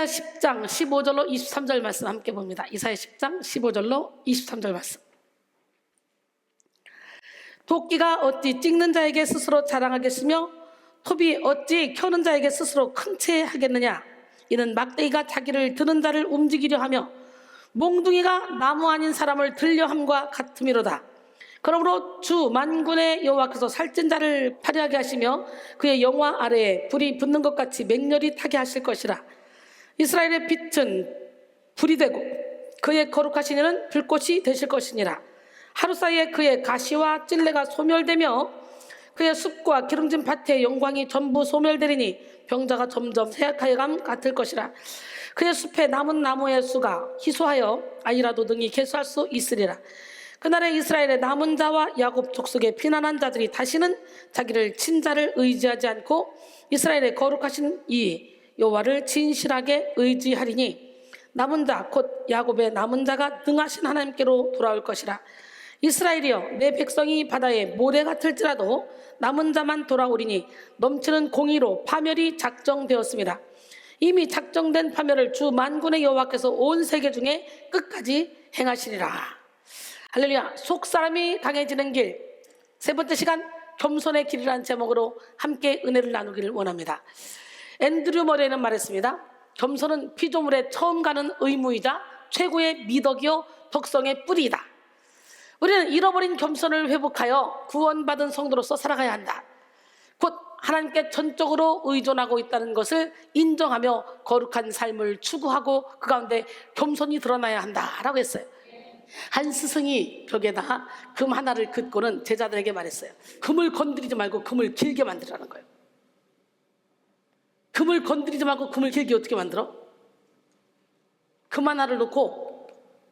10장 15절로 23절 말씀 함께 봅니다. 이사야 10장 15절로 23절 말씀. 도끼가 어찌 찍는 자에게 스스로 자랑하겠으며 톱이 어찌 켜는 자에게 스스로 큰 채 하겠느냐. 이는 막대기가 자기를 드는 자를 움직이려 하며 몽둥이가 나무 아닌 사람을 들려함과 같음이로다. 그러므로 주 만군의 여호와께서 살찐 자를 파리하게 하시며 그의 영화 아래에 불이 붙는 것 같이 맹렬히 타게 하실 것이라. 이스라엘의 빛은 불이 되고 그의 거룩하신 이는 불꽃이 되실 것이니라. 하루 사이에 그의 가시와 찔레가 소멸되며 그의 숲과 기름진 밭의 영광이 전부 소멸되리니 병자가 점점 쇠약하여감 같을 것이라. 그의 숲에 남은 나무의 수가 희소하여 아니라도 능히 개수할 수 있으리라. 그날에 이스라엘의 남은 자와 야곱 족속의 피난한 자들이 다시는 자기를 친자를 의지하지 않고 이스라엘의 거룩하신 이 여호와를 진실하게 의지하리니 남은 자 곧 야곱의 남은 자가 능하신 하나님께로 돌아올 것이라. 이스라엘이여 내 백성이 바다의 모래 같을지라도 남은 자만 돌아오리니 넘치는 공의로 파멸이 작정되었습니다. 이미 작정된 파멸을 주 만군의 여호와께서 온 세계 중에 끝까지 행하시리라. 할렐루야. 속사람이 강해지는 길, 세 번째 시간 겸손의 길이라는 제목으로 함께 은혜를 나누기를 원합니다. 앤드류 머레이는 말했습니다. 겸손은 피조물에 처음 가는 의무이자 최고의 미덕이요 덕성의 뿌리이다. 우리는 잃어버린 겸손을 회복하여 구원받은 성도로서 살아가야 한다. 곧 하나님께 전적으로 의존하고 있다는 것을 인정하며 거룩한 삶을 추구하고 그 가운데 겸손이 드러나야 한다라고 했어요. 한 스승이 벽에다 금 하나를 긋고는 제자들에게 말했어요. 금을 건드리지 말고 금을 길게 만들라는 거예요. 금을 건드리지 말고 금을 길게 어떻게 만들어? 금 하나를 놓고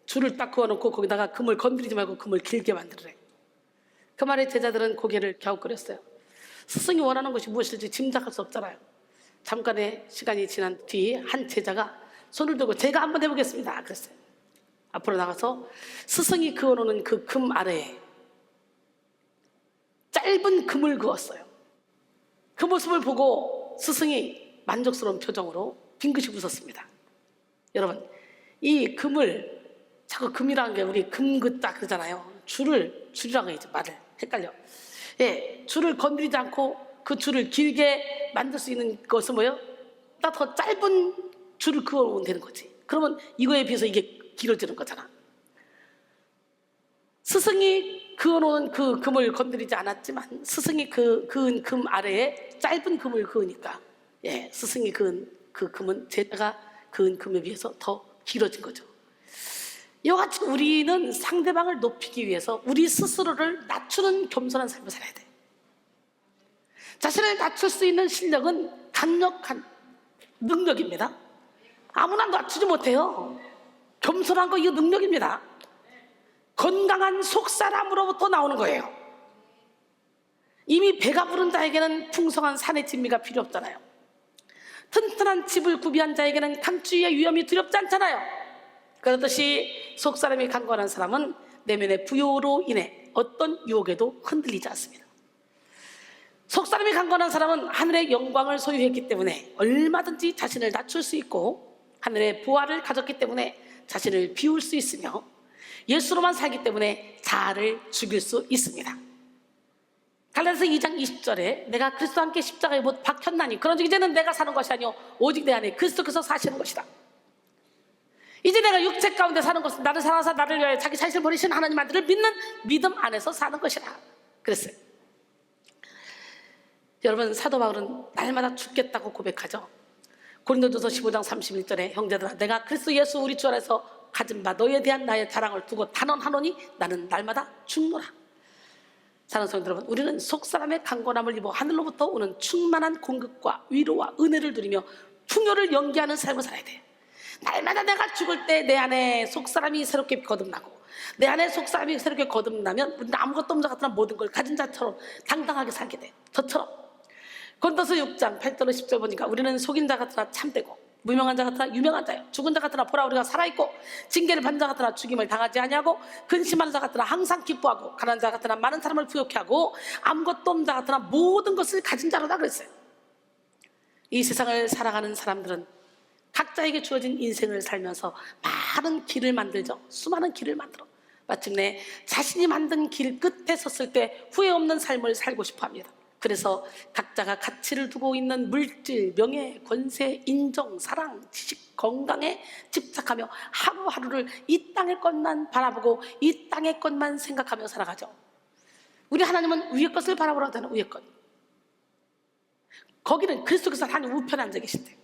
줄을 딱 그어놓고 거기다가 금을 건드리지 말고 금을 길게 만들으래. 그 말에 제자들은 고개를 갸웃거렸어요. 스승이 원하는 것이 무엇일지 짐작할 수 없잖아요. 잠깐의 시간이 지난 뒤 한 제자가 손을 들고 제가 한번 해보겠습니다 그랬어요. 앞으로 나가서 스승이 그어놓는 그 금 아래에 짧은 금을 그었어요. 그 모습을 보고 스승이 만족스러운 표정으로 빙긋이 웃었습니다. 여러분, 이 금을 자꾸 금이라는 게 우리 금긋다 그러잖아요. 줄이라고 해야지. 말을 헷갈려. 예, 줄을 건드리지 않고 그 줄을 길게 만들 수 있는 것은 뭐예요? 딱 더 짧은 줄을 그어놓으면 되는 거지. 그러면 이거에 비해서 이게 길어지는 거잖아. 스승이 그어놓은 그 금을 건드리지 않았지만 스승이 그은 금 아래에 짧은 금을 그으니까 예, 스승이 그은 그 금은 제자가 그은 금에 비해서 더 길어진 거죠. 이와 같이 우리는 상대방을 높이기 위해서 우리 스스로를 낮추는 겸손한 삶을 살아야 돼. 자신을 낮출 수 있는 실력은 강력한 능력입니다. 아무나 낮추지 못해요. 겸손한 거 이거 능력입니다. 건강한 속사람으로부터 나오는 거예요. 이미 배가 부른 자에게는 풍성한 산의 진미가 필요 없잖아요. 튼튼한 집을 구비한 자에게는 강추위의 위험이 두렵지 않잖아요. 그렇듯이 속사람이 강건한 사람은 내면의 부요로 인해 어떤 유혹에도 흔들리지 않습니다. 속사람이 강건한 사람은 하늘의 영광을 소유했기 때문에 얼마든지 자신을 낮출 수 있고 하늘의 부활을 가졌기 때문에 자신을 비울 수 있으며 예수로만 살기 때문에 자아를 죽일 수 있습니다. 갈라디아서 2장 20절에 내가 그리스도와 함께 십자가에 못 박혔나니 그런즉 이제는 내가 사는 것이 아니요 오직 내 안에 그리스도께서 사시는 것이다. 이제 내가 육체 가운데 사는 것은 나를 사랑하사 나를 위하여 자기 자신을 버리신 하나님 아들을 믿는 믿음 안에서 사는 것이라 그랬어요. 여러분, 사도 바울은 날마다 죽겠다고 고백하죠. 고린도전서 15장 31절에 형제들아 내가 그리스도 예수 우리 주 안에서 가진 바 너희에 대한 나의 자랑을 두고 단언하노니 나는 날마다 죽노라. 사랑하는 성도 여러분, 우리는 속사람의 강건함을 입어 하늘로부터 오는 충만한 공급과 위로와 은혜를 누리며 풍요를 연기하는 삶을 살아야 돼요. 날마다 내가 죽을 때 내 안에 속사람이 새롭게 거듭나고 내 안에 속사람이 새롭게 거듭나면 우리는 아무것도 없는 자 같으나 모든 걸 가진 자처럼 당당하게 살게 돼요. 저처럼 고린도서 6장 8절로 10절 보니까 우리는 속인 자 같으나 참되고 무명한 자 같으나 유명한 자요 죽은 자 같으나 보라 우리가 살아있고 징계를 받는 자 같으나 죽임을 당하지 아니하고 근심하는 자 같으나 항상 기뻐하고 가난한 자 같으나 많은 사람을 부욕해 하고 아무것도 없는 자 같으나 모든 것을 가진 자로다 그랬어요. 이 세상을 살아가는 사람들은 각자에게 주어진 인생을 살면서 많은 길을 만들죠. 수많은 길을 만들어 마침내 자신이 만든 길 끝에 섰을 때 후회 없는 삶을 살고 싶어 합니다. 그래서 각자가 가치를 두고 있는 물질, 명예, 권세, 인정, 사랑, 지식, 건강에 집착하며 하루하루를 이 땅의 것만 바라보고 이 땅의 것만 생각하며 살아가죠. 우리 하나님은 위의 것을 바라보라고 하는 위의 것. 거기는 그리스도께서 하나님 우편에 앉아 계신대.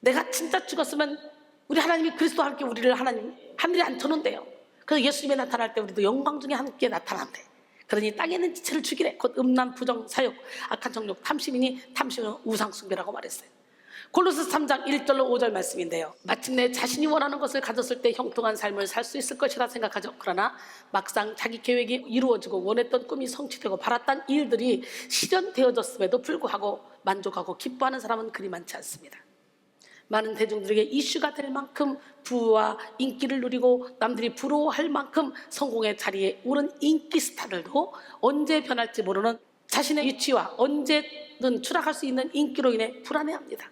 내가 진짜 죽었으면 우리 하나님이 그리스도와 함께 우리를 하늘에 앉혀놓은대요. 그래서 예수님이 나타날 때 우리도 영광 중에 함께 나타난대. 그러니 땅에 있는 지체를 죽이래. 곧 음란, 부정, 사욕, 악한 정욕, 탐심이니 탐심은 우상숭배라고 말했어요. 골로새 3장 1절로 5절 말씀인데요. 마침내 자신이 원하는 것을 가졌을 때 형통한 삶을 살 수 있을 것이라 생각하죠. 그러나 막상 자기 계획이 이루어지고 원했던 꿈이 성취되고 바랐던 일들이 실현되어졌음에도 불구하고 만족하고 기뻐하는 사람은 그리 많지 않습니다. 많은 대중들에게 이슈가 될 만큼 부와 인기를 누리고 남들이 부러워할 만큼 성공의 자리에 오른 인기 스타들도 언제 변할지 모르는 자신의 위치와 언제든 추락할 수 있는 인기로 인해 불안해합니다.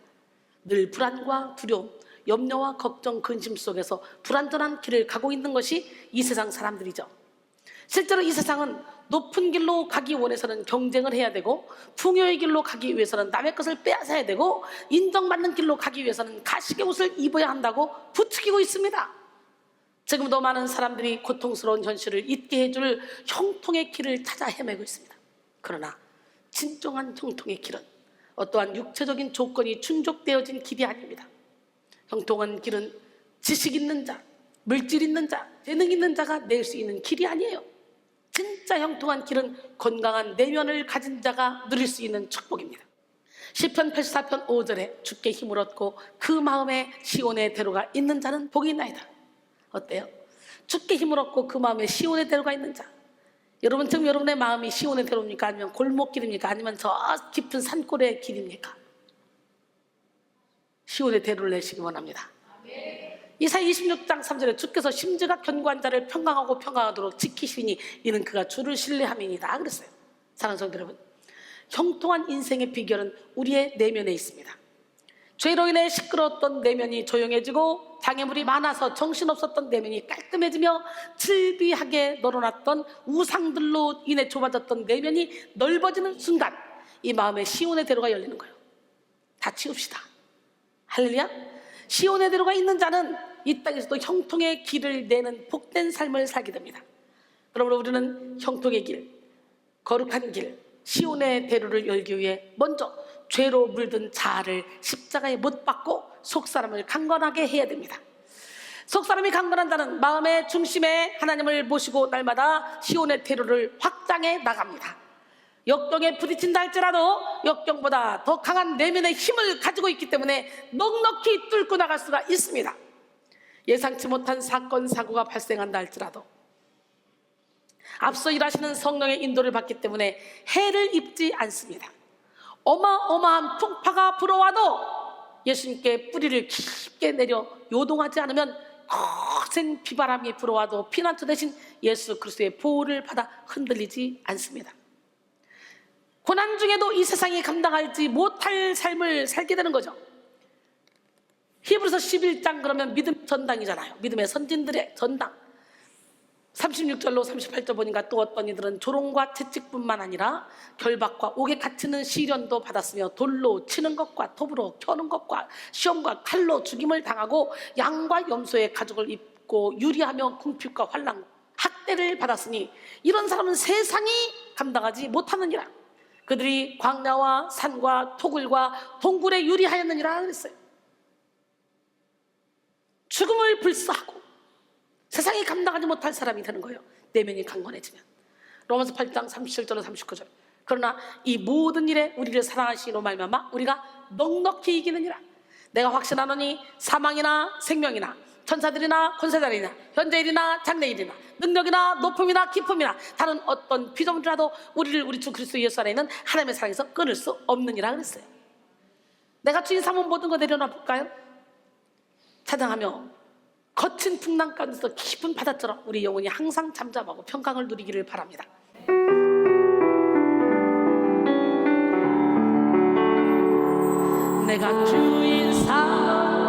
늘 불안과 두려움, 염려와 걱정, 근심 속에서 불안전한 길을 가고 있는 것이 이 세상 사람들이죠. 실제로 이 세상은 높은 길로 가기 원해서는 경쟁을 해야 되고, 풍요의 길로 가기 위해서는 남의 것을 빼앗아야 되고, 인정받는 길로 가기 위해서는 가식의 옷을 입어야 한다고 부추기고 있습니다. 지금도 많은 사람들이 고통스러운 현실을 잊게 해줄 형통의 길을 찾아 헤매고 있습니다. 그러나 진정한 형통의 길은 어떠한 육체적인 조건이 충족되어진 길이 아닙니다. 형통한 길은 지식 있는 자, 물질 있는 자, 재능 있는 자가 낼 수 있는 길이 아니에요. 진짜 형통한 길은 건강한 내면을 가진 자가 누릴 수 있는 축복입니다. 시편 84편 5절에 주께 힘을 얻고 그 마음에 시온의 대로가 있는 자는 복이 있나이다. 어때요? 주께 힘을 얻고 그 마음에 시온의 대로가 있는 자. 여러분, 지금 여러분의 마음이 시온의 대로입니까? 아니면 골목길입니까? 아니면 저 깊은 산골의 길입니까? 시온의 대로를 내시기 원합니다. 이사야 26장 3절에 주께서 심지가 견고한 자를 평강하고 평강하도록 지키시니 이는 그가 주를 신뢰함이니이다 그랬어요. 사랑하는 성도 여러분, 형통한 인생의 비결은 우리의 내면에 있습니다. 죄로 인해 시끄러웠던 내면이 조용해지고 장애물이 많아서 정신없었던 내면이 깔끔해지며 즐비하게 널어놨던 우상들로 인해 좁아졌던 내면이 넓어지는 순간 이 마음에 시온의 대로가 열리는 거예요. 다 치웁시다. 할렐루야. 시온의 대로가 있는 자는 이 땅에서도 형통의 길을 내는 복된 삶을 살게 됩니다. 그러므로 우리는 형통의 길, 거룩한 길, 시온의 대로를 열기 위해 먼저 죄로 물든 자아를 십자가에 못 박고 속사람을 강건하게 해야 됩니다. 속사람이 강건한 자는 마음의 중심에 하나님을 모시고 날마다 시온의 대로를 확장해 나갑니다. 역경에 부딪힌다 할지라도 역경보다 더 강한 내면의 힘을 가지고 있기 때문에 넉넉히 뚫고 나갈 수가 있습니다. 예상치 못한 사건, 사고가 발생한다 할지라도 앞서 일하시는 성령의 인도를 받기 때문에 해를 입지 않습니다. 어마어마한 풍파가 불어와도 예수님께 뿌리를 깊게 내려 요동하지 않으면 거센 비바람이 불어와도 피난처 대신 예수 그리스도의 보호를 받아 흔들리지 않습니다. 고난 중에도 이 세상이 감당하지 못할 삶을 살게 되는 거죠. 히브리서 11장 그러면 믿음 전당이잖아요. 믿음의 선진들의 전당. 36절로 38절 보니까 또 어떤 이들은 조롱과 채찍뿐만 아니라 결박과 옥에 갇히는 시련도 받았으며 돌로 치는 것과 톱으로 켜는 것과 시험과 칼로 죽임을 당하고 양과 염소의 가죽을 입고 유리하며 궁핍과 환난 학대를 받았으니 이런 사람은 세상이 감당하지 못하느니라. 그들이 광야와 산과 토굴과 동굴에 유리하였느니라 그랬어요. 죽음을 불사하고 세상이 감당하지 못할 사람이 되는 거예요. 내면이 강건해지면. 로마서 8장 37절로 39절. 그러나 이 모든 일에 우리를 사랑하시기로 말미암아 우리가 넉넉히 이기느니라. 내가 확신하노니 사망이나 생명이나 천사들이나 권세자들이나 현재일이나 장래일이나 능력이나 높음이나 깊음이나 다른 어떤 피조물이라도 우리를 우리 주 그리스도 예수 안에 있는 하나님의 사랑에서 끊을 수 없느니라 그랬어요. 내가 주인 삼은 모든 거 내려놔 볼까요? 찬양하며 거친 풍랑 가운데서 깊은 바다처럼 우리 영혼이 항상 잠잠하고 평강을 누리기를 바랍니다. 내가 주인 삼아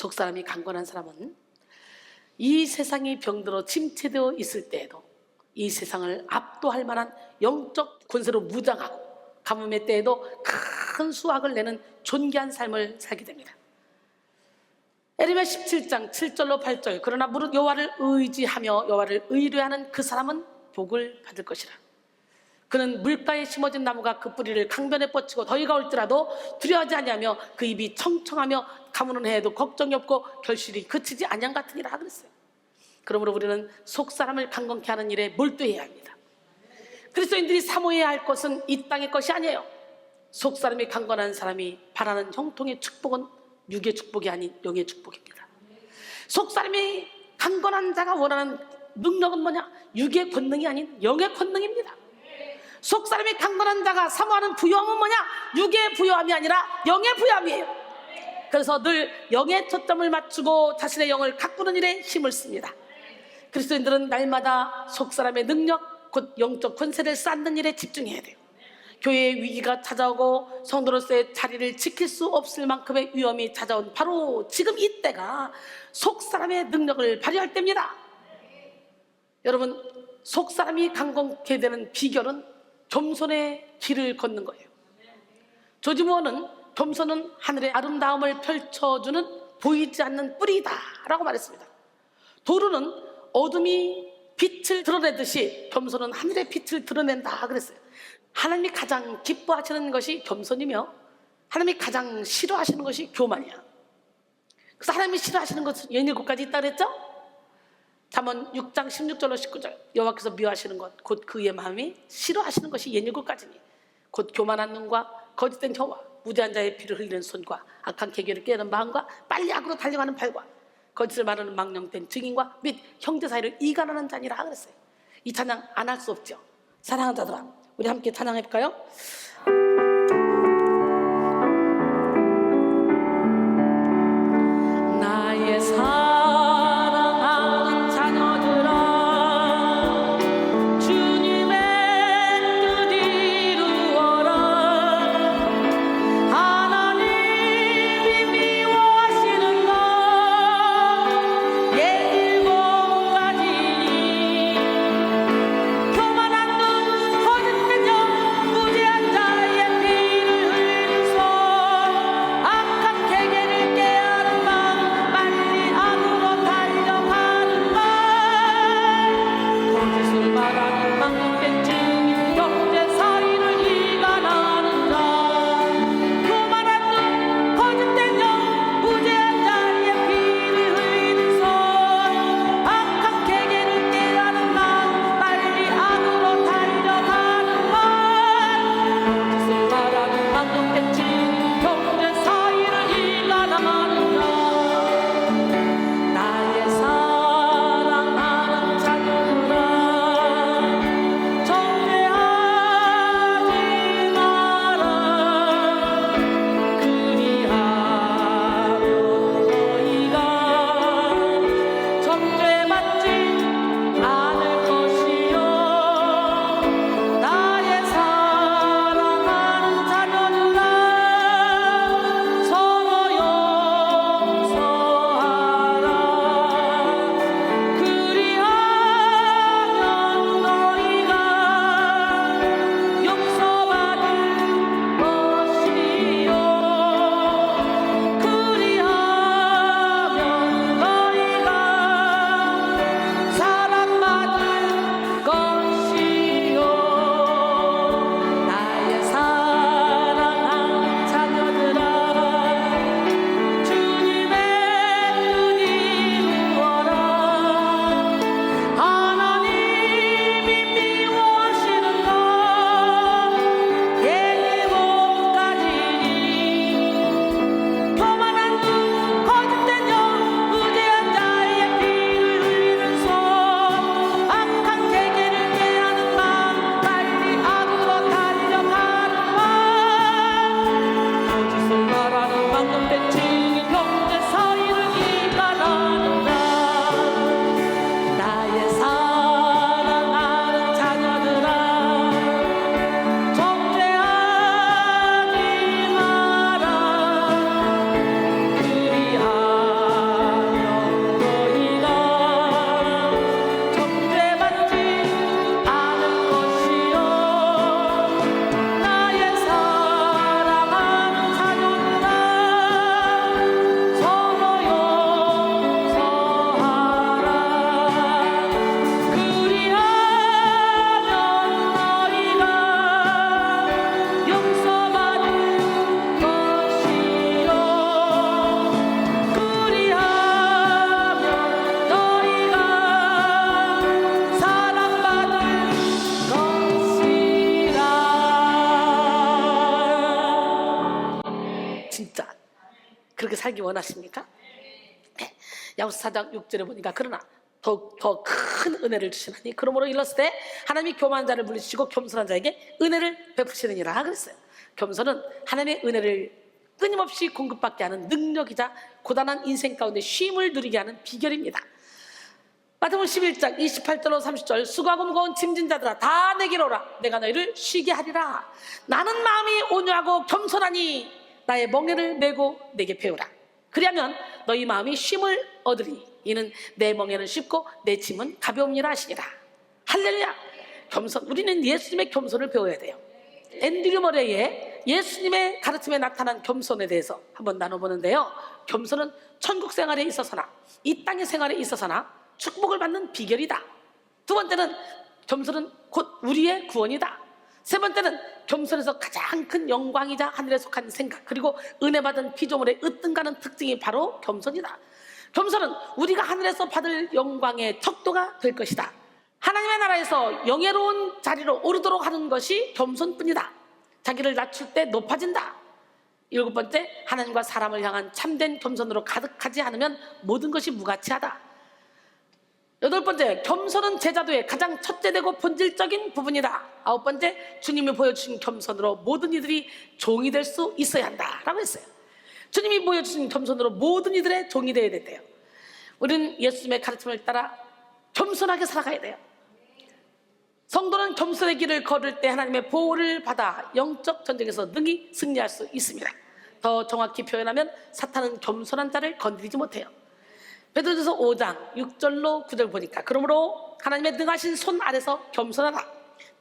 속사람이 강건한 사람은 이 세상이 병들어 침체되어 있을 때에도 이 세상을 압도할 만한 영적 권세로 무장하고 가뭄의 때에도 큰 수확을 내는 존귀한 삶을 살게 됩니다. 에레미야 17장 7절로 8절, 그러나 무릇 여호와를 의지하며 여호와를 의뢰하는 그 사람은 복을 받을 것이라. 그는 물가에 심어진 나무가 그 뿌리를 강변에 뻗치고 더위가 올지라도 두려워하지 아니하며 그 입이 청청하며 가무는 해에도 걱정이 없고 결실이 그치지 아니한 같으니라 그랬어요. 그러므로 우리는 속사람을 강건케 하는 일에 몰두해야 합니다. 그리스도인들이 사모해야 할 것은 이 땅의 것이 아니에요. 속사람이 강건한 사람이 바라는 형통의 축복은 육의 축복이 아닌 영의 축복입니다. 속사람이 강건한 자가 원하는 능력은 뭐냐? 육의 권능이 아닌 영의 권능입니다. 속사람이 강건한 자가 사모하는 부요함은 뭐냐? 육의 부요함이 아니라 영의 부요함이에요. 그래서 늘 영의 초점을 맞추고 자신의 영을 가꾸는 일에 힘을 씁니다. 그리스도인들은 날마다 속사람의 능력, 곧 영적 권세를 쌓는 일에 집중해야 돼요. 교회의 위기가 찾아오고 성도로서의 자리를 지킬 수 없을 만큼의 위험이 찾아온 바로 지금 이때가 속사람의 능력을 발휘할 때입니다. 여러분, 속사람이 강건케 되는 비결은 겸손의 길을 걷는 거예요. 조지 무어는 겸손은 하늘의 아름다움을 펼쳐주는 보이지 않는 뿌리다 라고 말했습니다. 도르는 어둠이 빛을 드러내듯이 겸손은 하늘의 빛을 드러낸다 그랬어요. 하나님이 가장 기뻐하시는 것이 겸손이며 하나님이 가장 싫어하시는 것이 교만이야. 그래서 하나님이 싫어하시는 것은 17가지 있다 그랬죠? 잠언 6장 16절로 19절, 여호와께서 미워하시는 것 곧 그의 마음이 싫어하시는 것이 17가지니 곧 교만한 눈과 거짓된 혀와 무죄한 자의 피를 흘리는 손과 악한 계계를 깨는 마음과 빨리 악으로 달려가는 발과 거짓을 말하는 망령된 증인과 및 형제 사이를 이간하는 자니라 그랬어요. 이 찬양 안 할 수 없죠. 사랑하는 자들아, 우리 함께 찬양해볼까요? 나의 사랑하는 자녀들아, 주님의 뜻 이루어라. 하나님이 미워하시는 것 17가지니 교만한 눈, 거짓된 영, 무죄한 자, 원하십니까? 네. 야고보서 4장 6절에 보니까 그러나 더 큰 은혜를 주시나니 그러므로 일렀을 때 하나님이 교만한 자를 물리치시고 겸손한 자에게 은혜를 베푸시느니라 그랬어요. 겸손은 하나님의 은혜를 끊임없이 공급받게 하는 능력이자 고단한 인생 가운데 쉼을 누리게 하는 비결입니다. 마태복음 11장 28절로 30절 수고하고 무거운 짐진 자들아 다 내게로 오라 내가 너희를 쉬게 하리라. 나는 마음이 온유하고 겸손하니 나의 멍에를 메고 내게 배우라. 그리하면 너희 마음이 쉼을 얻으리. 이는 내 멍에는 쉽고 내 짐은 가벼움이라 하시니라. 할렐루야. 겸손, 우리는 예수님의 겸손을 배워야 돼요. 앤드류 머레이의 예수님의 가르침에 나타난 겸손에 대해서 한번 나눠보는데요. 겸손은 천국 생활에 있어서나 이 땅의 생활에 있어서나 축복을 받는 비결이다. 두 번째는 겸손은 곧 우리의 구원이다. 세 번째는 겸손에서 가장 큰 영광이자 하늘에 속한 생각 그리고 은혜 받은 피조물의 으뜸가는 특징이 바로 겸손이다. 겸손은 우리가 하늘에서 받을 영광의 척도가 될 것이다. 하나님의 나라에서 영예로운 자리로 오르도록 하는 것이 겸손뿐이다. 자기를 낮출 때 높아진다. 일곱 번째, 하나님과 사람을 향한 참된 겸손으로 가득하지 않으면 모든 것이 무가치하다. 여덟 번째, 겸손은 제자도의 가장 첫째되고 본질적인 부분이다. 아홉 번째, 주님이 보여주신 겸손으로 모든 이들이 종이 될 수 있어야 한다 라고 했어요. 주님이 보여주신 겸손으로 모든 이들의 종이 되어야 된대요. 우리는 예수님의 가르침을 따라 겸손하게 살아가야 돼요. 성도는 겸손의 길을 걸을 때 하나님의 보호를 받아 영적 전쟁에서 능히 승리할 수 있습니다. 더 정확히 표현하면 사탄은 겸손한 자를 건드리지 못해요. 베드로전서 5장 6절로 9절 보니까 그러므로 하나님의 능하신 손 아래서 겸손하라.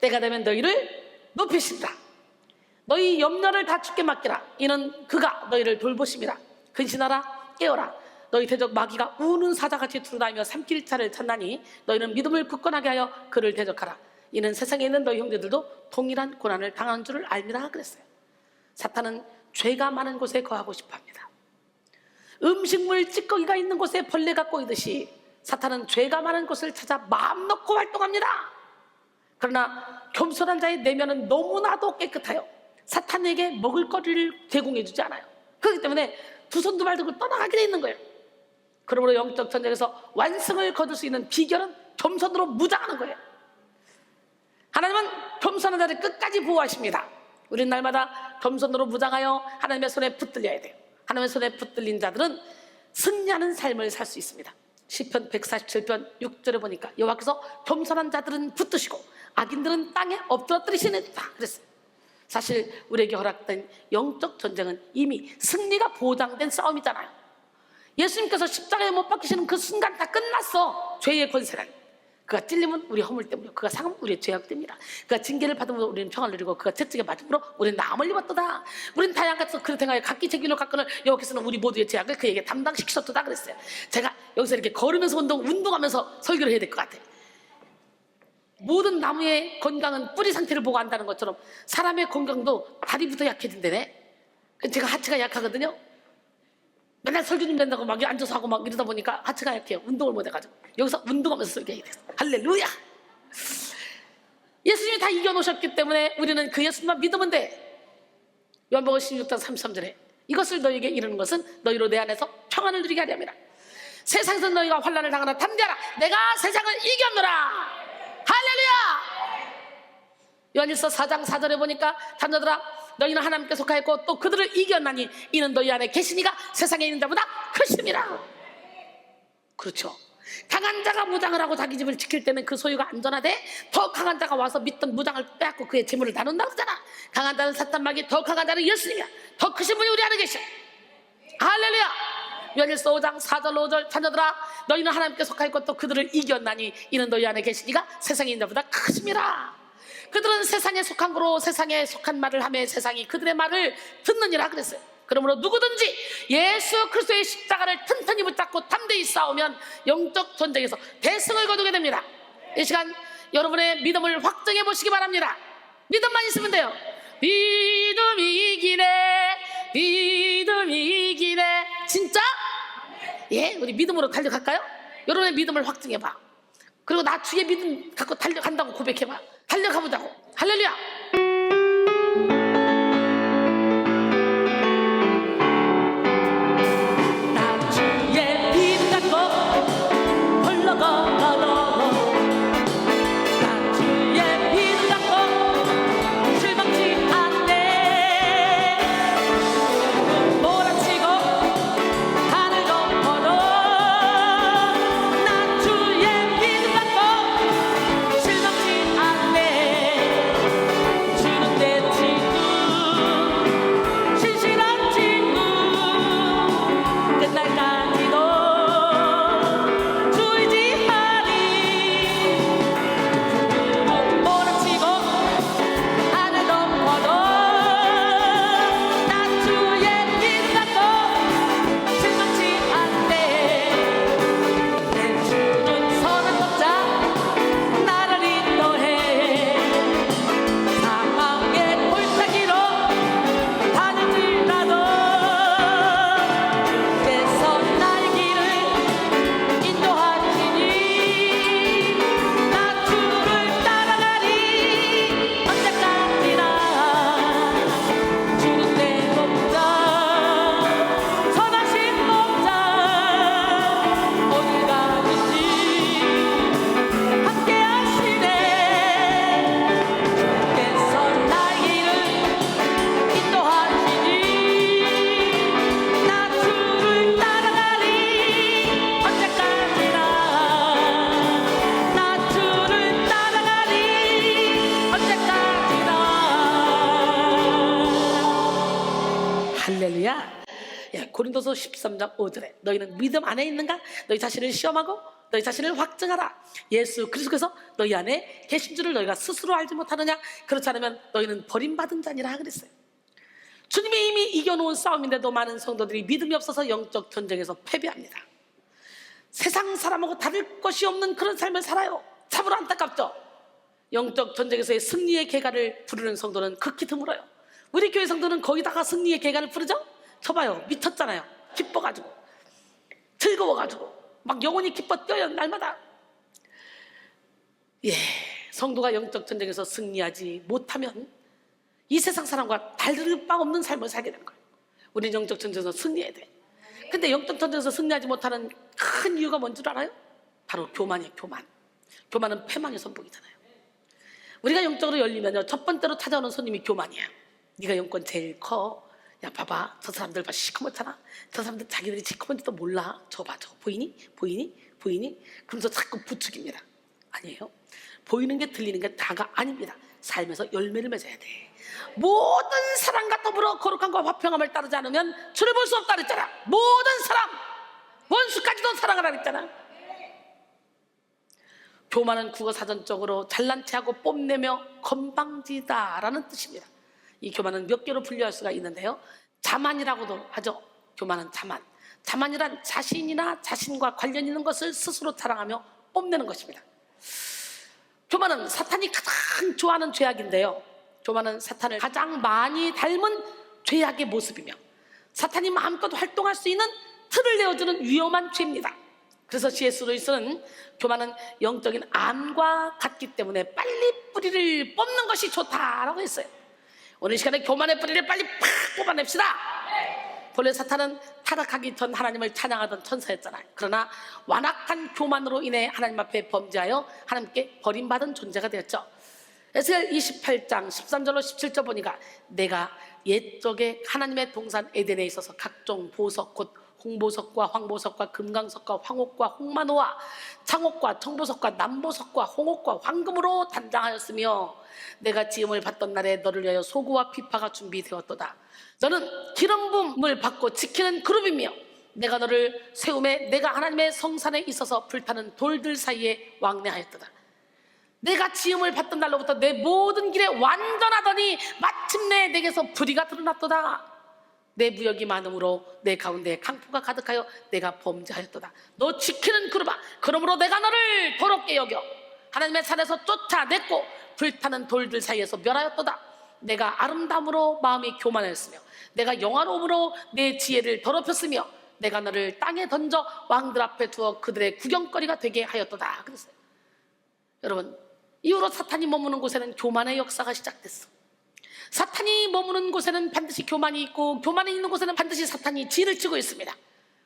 때가 되면 너희를 높이신다. 너희 염려를 다 주께 맡기라. 이는 그가 너희를 돌보심이라. 근신하라 깨어라. 너희 대적 마귀가 우는 사자같이 두루다니며 삼킬 자를 찾나니 너희는 믿음을 굳건하게 하여 그를 대적하라. 이는 세상에 있는 너희 형제들도 동일한 고난을 당하는 줄을 알미라 그랬어요. 사탄은 죄가 많은 곳에 거하고 싶어합니다. 음식물 찌꺼기가 있는 곳에 벌레가 꼬이듯이 사탄은 죄가 많은 곳을 찾아 마음 놓고 활동합니다. 그러나 겸손한 자의 내면은 너무나도 깨끗하여 사탄에게 먹을거리를 제공해주지 않아요. 그렇기 때문에 두 손 두 발 들고 떠나가게 돼 있는 거예요. 그러므로 영적 전쟁에서 완승을 거둘 수 있는 비결은 겸손으로 무장하는 거예요. 하나님은 겸손한 자를 끝까지 보호하십니다. 우리는 날마다 겸손으로 무장하여 하나님의 손에 붙들려야 돼요. 하나님의 손에 붙들린 자들은 승리하는 삶을 살 수 있습니다. 시편 147편 6절에 보니까 여호와께서 겸손한 자들은 붙드시고 악인들은 땅에 엎드러뜨리시는다 그랬어요. 사실 우리에게 허락된 영적 전쟁은 이미 승리가 보장된 싸움이잖아요. 예수님께서 십자가에 못 박히시는 그 순간 다 끝났어. 죄의 권세는 그가 찔림은 우리 허물 때문이요 그가 상함은 우리의 죄악 때문이라. 그가 징계를 받음으로 우리는 평안을 누리고 그가 채찍에 맞음으로 우리는 나음을 입었도다. 우리는 다양한 그릇 행하여 각기 책임을 갖거늘 여호와께서는 우리 모두의 죄악을 그에게 담당시키셨도다 그랬어요. 제가 여기서 이렇게 걸으면서 운동하면서 설교를 해야 될 것 같아요. 모든 나무의 건강은 뿌리 상태를 보고 안다는 것처럼 사람의 건강도 다리부터 약해진다네. 제가 하체가 약하거든요. 맨날 설교 좀 된다고 막 앉아서 하고 막 이러다 보니까 하체가 약해요. 운동을 못 해가지고 여기서 운동하면서 설교해야 돼요. 할렐루야. 예수님이 다 이겨놓으셨기 때문에 우리는 그 예수님만 믿으면 돼. 요한복음 16장 33절에 이것을 너희에게 이르는 것은 너희로 내 안에서 평안을 누리게 하려 함이라. 세상에서 너희가 환난을 당하나 담대하라. 내가 세상을 이겼노라. 할렐루야. 요한일서 4장 4절에 보니까 자녀들아 너희는 하나님께 속하였고 또 그들을 이겼나니 이는 너희 안에 계시니가 세상에 있는 자보다 크심이라. 그렇죠. 강한 자가 무장을 하고 자기 집을 지킬 때는 그 소유가 안전하되 더 강한 자가 와서 믿던 무장을 빼앗고 그의 재물을 나눈다고 하잖아. 강한 자는 사탄 마귀, 더 강한 자는 예수님이야. 더 크신 분이 우리 안에 계셔. 할렐루야. 요한일서 5장 4절 5절 자녀들아 너희는 하나님께 속하였고 또 그들을 이겼나니 이는 너희 안에 계시니가 세상에 있는 자보다 크심이라. 그들은 세상에 속한 거로 세상에 속한 말을 하며 세상이 그들의 말을 듣느니라 그랬어요. 그러므로 누구든지 예수 그리스도의 십자가를 튼튼히 붙잡고 담대히 싸우면 영적 전쟁에서 대승을 거두게 됩니다. 이 시간 여러분의 믿음을 확증해 보시기 바랍니다. 믿음만 있으면 돼요. 믿음이 이기네, 믿음이 이기네. 진짜? 예, 우리 믿음으로 달려갈까요? 여러분의 믿음을 확증해봐. 그리고 나 주의 믿음 갖고 달려간다고 고백해봐. 달려가보자고. 할렐루야. 고린도서 13장 5절에 너희는 믿음 안에 있는가? 너희 자신을 시험하고 너희 자신을 확증하라. 예수 그리스도께서 너희 안에 계신 줄을 너희가 스스로 알지 못하느냐? 그렇지 않으면 너희는 버림받은 자니라 그랬어요. 주님이 이미 이겨놓은 싸움인데도 많은 성도들이 믿음이 없어서 영적 전쟁에서 패배합니다. 세상 사람하고 다를 것이 없는 그런 삶을 살아요. 참으로 안타깝죠. 영적 전쟁에서의 승리의 계가를 부르는 성도는 극히 드물어요. 우리 교회 성도는 거기다가 승리의 계가를 부르죠? 저봐요, 미쳤잖아요. 기뻐가지고, 즐거워가지고 막 영혼이 기뻐 뛰어요, 날마다. 예, 성도가 영적 전쟁에서 승리하지 못하면 이 세상 사람과 다를 바 없는 삶을 살게 되는 거예요. 우리는 영적 전쟁에서 승리해야 돼. 근데 영적 전쟁에서 승리하지 못하는 큰 이유가 뭔 줄 알아요? 바로 교만이에요. 교만은 패망의 선봉이잖아요. 우리가 영적으로 열리면요, 첫 번째로 찾아오는 손님이 교만이야. 네가 영권 제일 커. 야, 봐봐, 저 사람들 봐, 시커멓잖아. 저 사람들 자기들이 시커먼지도 몰라. 저 봐, 저거 보이니? 그러면서 자꾸 부추깁니다. 아니에요. 보이는 게 들리는 게 다가 아닙니다. 삶에서 열매를 맺어야 돼. 모든 사람과 더불어 거룩함과 화평함을 따르지 않으면 주를 볼 수 없다 그랬잖아. 모든 사람, 원수까지도 사랑하라 그랬잖아. 교만은 국어사전적으로 잘난 체하고 뽐내며 건방지다라는 뜻입니다. 이 교만은 몇 개로 분류할 수가 있는데요, 자만이라고도 하죠. 교만은 자만이란 자신이나 자신과 관련 있는 것을 스스로 자랑하며 뽐내는 것입니다. 교만은 사탄이 가장 좋아하는 죄악인데요, 교만은 사탄을 가장 많이 닮은 죄악의 모습이며 사탄이 마음껏 활동할 수 있는 틀을 내어주는 위험한 죄입니다. 그래서 C.S. 루이스는 교만은 영적인 암과 같기 때문에 빨리 뿌리를 뽑는 것이 좋다라고 했어요. 오늘 시간에 교만의 뿌리를 빨리 팍 뽑아냅시다. 본래 사탄은 타락하기 전 하나님을 찬양하던 천사였잖아요. 그러나 완악한 교만으로 인해 하나님 앞에 범죄하여 하나님께 버림받은 존재가 되었죠. 에스겔 28장 13절로 17절 보니까 내가 옛적에 하나님의 동산 에덴에 있어서 각종 보석 곧 홍보석과 황보석과 금강석과 황옥과 홍만호와 창옥과 청보석과 남보석과 홍옥과 황금으로 단장하였으며 내가 지음을 받던 날에 너를 위하여 소구와 피파가 준비되었도다. 너는 기름 부음을 받고 지키는 그룹이며 내가 너를 세움에 내가 하나님의 성산에 있어서 불타는 돌들 사이에 왕래하였도다. 내가 지음을 받던 날로부터 내 모든 길에 완전하더니 마침내 내게서 불의가 드러났도다. 내 무역이 많음으로 내 가운데 강포가 가득하여 내가 범죄하였도다. 너 지키는 그룹아, 그러므로 내가 너를 더럽게 여겨 하나님의 산에서 쫓아냈고 불타는 돌들 사이에서 멸하였도다. 내가 아름다움으로 마음이 교만하였으며 내가 영화로움으로 내 지혜를 더럽혔으며 내가 너를 땅에 던져 왕들 앞에 두어 그들의 구경거리가 되게 하였도다. 그랬어요. 여러분, 이후로 사탄이 머무는 곳에는 교만의 역사가 시작됐어. 사탄이 머무는 곳에는 반드시 교만이 있고 교만이 있는 곳에는 반드시 사탄이 진을 치고 있습니다.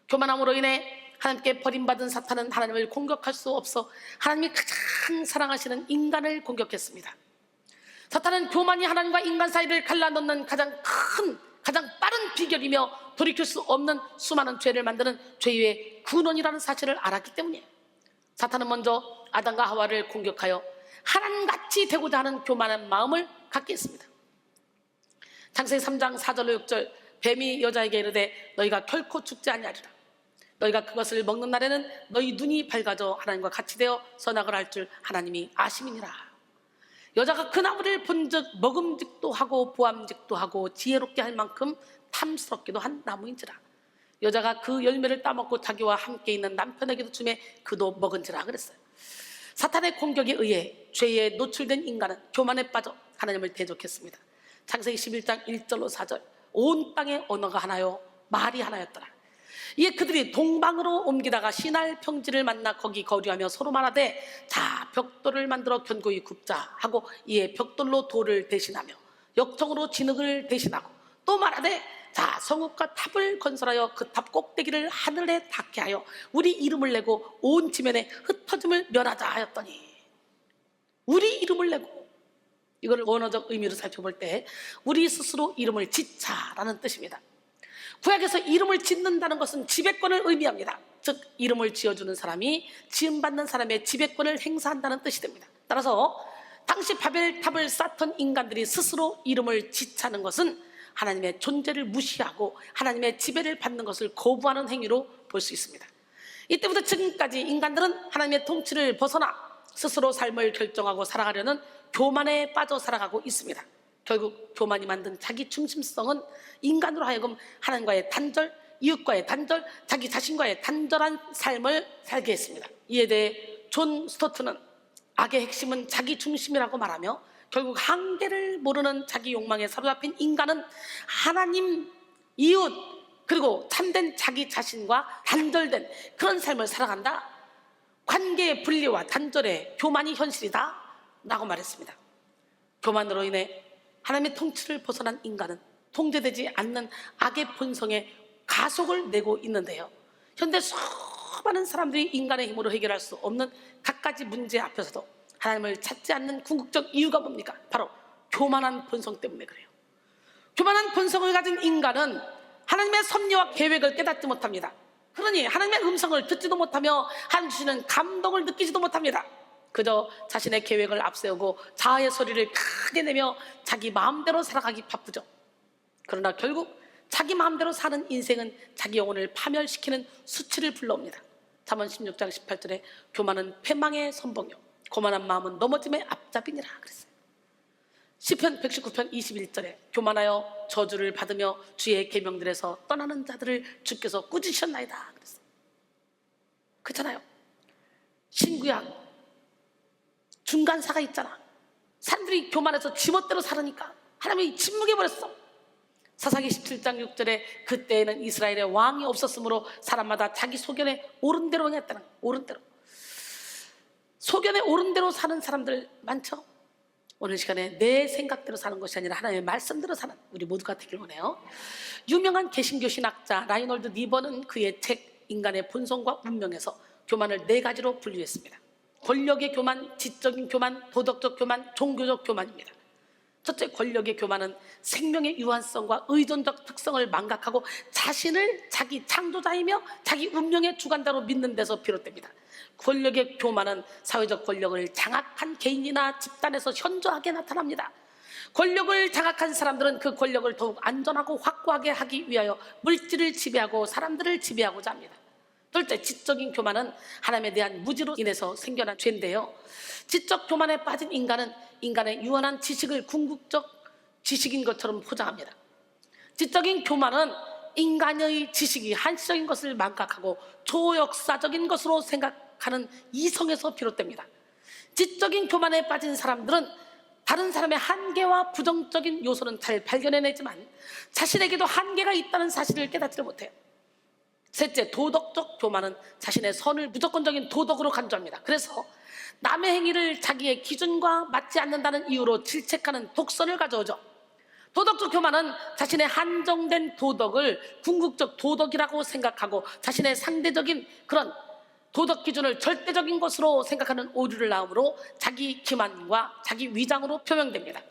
교만함으로 인해 하나님께 버림받은 사탄은 하나님을 공격할 수 없어 하나님이 가장 사랑하시는 인간을 공격했습니다. 사탄은 교만이 하나님과 인간 사이를 갈라놓는 가장 빠른 비결이며 돌이킬 수 없는 수많은 죄를 만드는 죄의 근원이라는 사실을 알았기 때문이에요. 사탄은 먼저 아담과 하와를 공격하여 하나님같이 되고자 하는 교만한 마음을 갖게 했습니다. 창세기 3장 4절로 6절 뱀이 여자에게 이르되 너희가 결코 죽지 아니하리라. 너희가 그것을 먹는 날에는 너희 눈이 밝아져 하나님과 같이 되어 선악을 알 줄 하나님이 아심이니라. 여자가 그 나무를 본즉 먹음직도 하고 보암직도 하고 지혜롭게 할 만큼 탐스럽기도 한 나무인지라. 여자가 그 열매를 따먹고 자기와 함께 있는 남편에게도 주매 그도 먹은지라 그랬어요. 사탄의 공격에 의해 죄에 노출된 인간은 교만에 빠져 하나님을 대적했습니다. 창세기 11장 1절로 4절 온 땅에 언어가 하나요 말이 하나였더라. 이에 그들이 동방으로 옮기다가 시날 평지를 만나 거기 거류하며 서로 말하되 자 벽돌을 만들어 견고히 굽자 하고 이에 벽돌로 돌을 대신하며 역청으로 진흙을 대신하고 또 말하되 자 성읍과 탑을 건설하여 그 탑 꼭대기를 하늘에 닿게 하여 우리 이름을 내고 온 지면에 흩어짐을 면하자 하였더니 우리 이름을 내고 이걸 원어적 의미로 살펴볼 때 우리 스스로 이름을 짓자라는 뜻입니다. 구약에서 이름을 짓는다는 것은 지배권을 의미합니다. 즉 이름을 지어주는 사람이 지음받는 사람의 지배권을 행사한다는 뜻이 됩니다. 따라서 당시 바벨탑을 쌓던 인간들이 스스로 이름을 짓자는 것은 하나님의 존재를 무시하고 하나님의 지배를 받는 것을 거부하는 행위로 볼 수 있습니다. 이때부터 지금까지 인간들은 하나님의 통치를 벗어나 스스로 삶을 결정하고 살아가려는 교만에 빠져 살아가고 있습니다. 결국 교만이 만든 자기 중심성은 인간으로 하여금 하나님과의 단절, 이웃과의 단절, 자기 자신과의 단절한 삶을 살게 했습니다. 이에 대해 존 스토트는 악의 핵심은 자기 중심이라고 말하며 결국 한계를 모르는 자기 욕망에 사로잡힌 인간은 하나님, 이웃, 그리고 참된 자기 자신과 단절된 그런 삶을 살아간다. 관계의 분리와 단절의 교만이 현실이다 라고 말했습니다. 교만으로 인해 하나님의 통치를 벗어난 인간은 통제되지 않는 악의 본성에 가속을 내고 있는데요, 현대 수많은 사람들이 인간의 힘으로 해결할 수 없는 갖가지 문제 앞에서도 하나님을 찾지 않는 궁극적 이유가 뭡니까? 바로 교만한 본성 때문에 그래요. 교만한 본성을 가진 인간은 하나님의 섭리와 계획을 깨닫지 못합니다. 그러니 하나님의 음성을 듣지도 못하며 하나님 주시는 감동을 느끼지도 못합니다. 그저 자신의 계획을 앞세우고 자아의 소리를 크게 내며 자기 마음대로 살아가기 바쁘죠. 그러나 결국 자기 마음대로 사는 인생은 자기 영혼을 파멸시키는 수치를 불러옵니다. 잠언 16장 18절에 교만은 패망의 선봉이요 고만한 마음은 넘어짐의 앞잡이니라 그랬어요. 시편 119편 21절에 교만하여 저주를 받으며 주의 계명들에서 떠나는 자들을 주께서 꾸짖으셨나이다 그랬어요. 그렇잖아요. 신구약 중간사가 있잖아. 사람들이 교만해서 지멋대로 살으니까 하나님이 침묵해버렸어. 사사기 17장 6절에 그때에는 이스라엘에 왕이 없었으므로 사람마다 자기 소견에 옳은 대로 행했다는 거예요. 옳은 대로. 소견에 옳은 대로 사는 사람들 많죠? 오늘 시간에 내 생각대로 사는 것이 아니라 하나님의 말씀대로 사는 우리 모두가 되길 원해요. 유명한 개신교 신학자 라이놀드 니버는 그의 책 인간의 본성과 운명에서 교만을 4가지로 분류했습니다. 권력의 교만, 지적인 교만, 도덕적 교만, 종교적 교만입니다. 첫째, 권력의 교만은 생명의 유한성과 의존적 특성을 망각하고 자신을 자기 창조자이며 자기 운명의 주관자로 믿는 데서 비롯됩니다. 권력의 교만은 사회적 권력을 장악한 개인이나 집단에서 현저하게 나타납니다. 권력을 장악한 사람들은 그 권력을 더욱 안전하고 확고하게 하기 위하여 물질을 지배하고 사람들을 지배하고자 합니다. 둘째, 지적인 교만은 하나님에 대한 무지로 인해서 생겨난 죄인데요, 지적 교만에 빠진 인간은 인간의 유한한 지식을 궁극적 지식인 것처럼 포장합니다. 지적인 교만은 인간의 지식이 한시적인 것을 망각하고 초역사적인 것으로 생각하는 이성에서 비롯됩니다. 지적인 교만에 빠진 사람들은 다른 사람의 한계와 부정적인 요소는 잘 발견해내지만 자신에게도 한계가 있다는 사실을 깨닫지 못해요. 셋째, 도덕적 교만은 자신의 선을 무조건적인 도덕으로 간주합니다. 그래서 남의 행위를 자기의 기준과 맞지 않는다는 이유로 질책하는 독선을 가져오죠. 도덕적 교만은 자신의 한정된 도덕을 궁극적 도덕이라고 생각하고 자신의 상대적인 그런 도덕 기준을 절대적인 것으로 생각하는 오류를 낳음으로 자기 기만과 자기 위장으로 표명됩니다.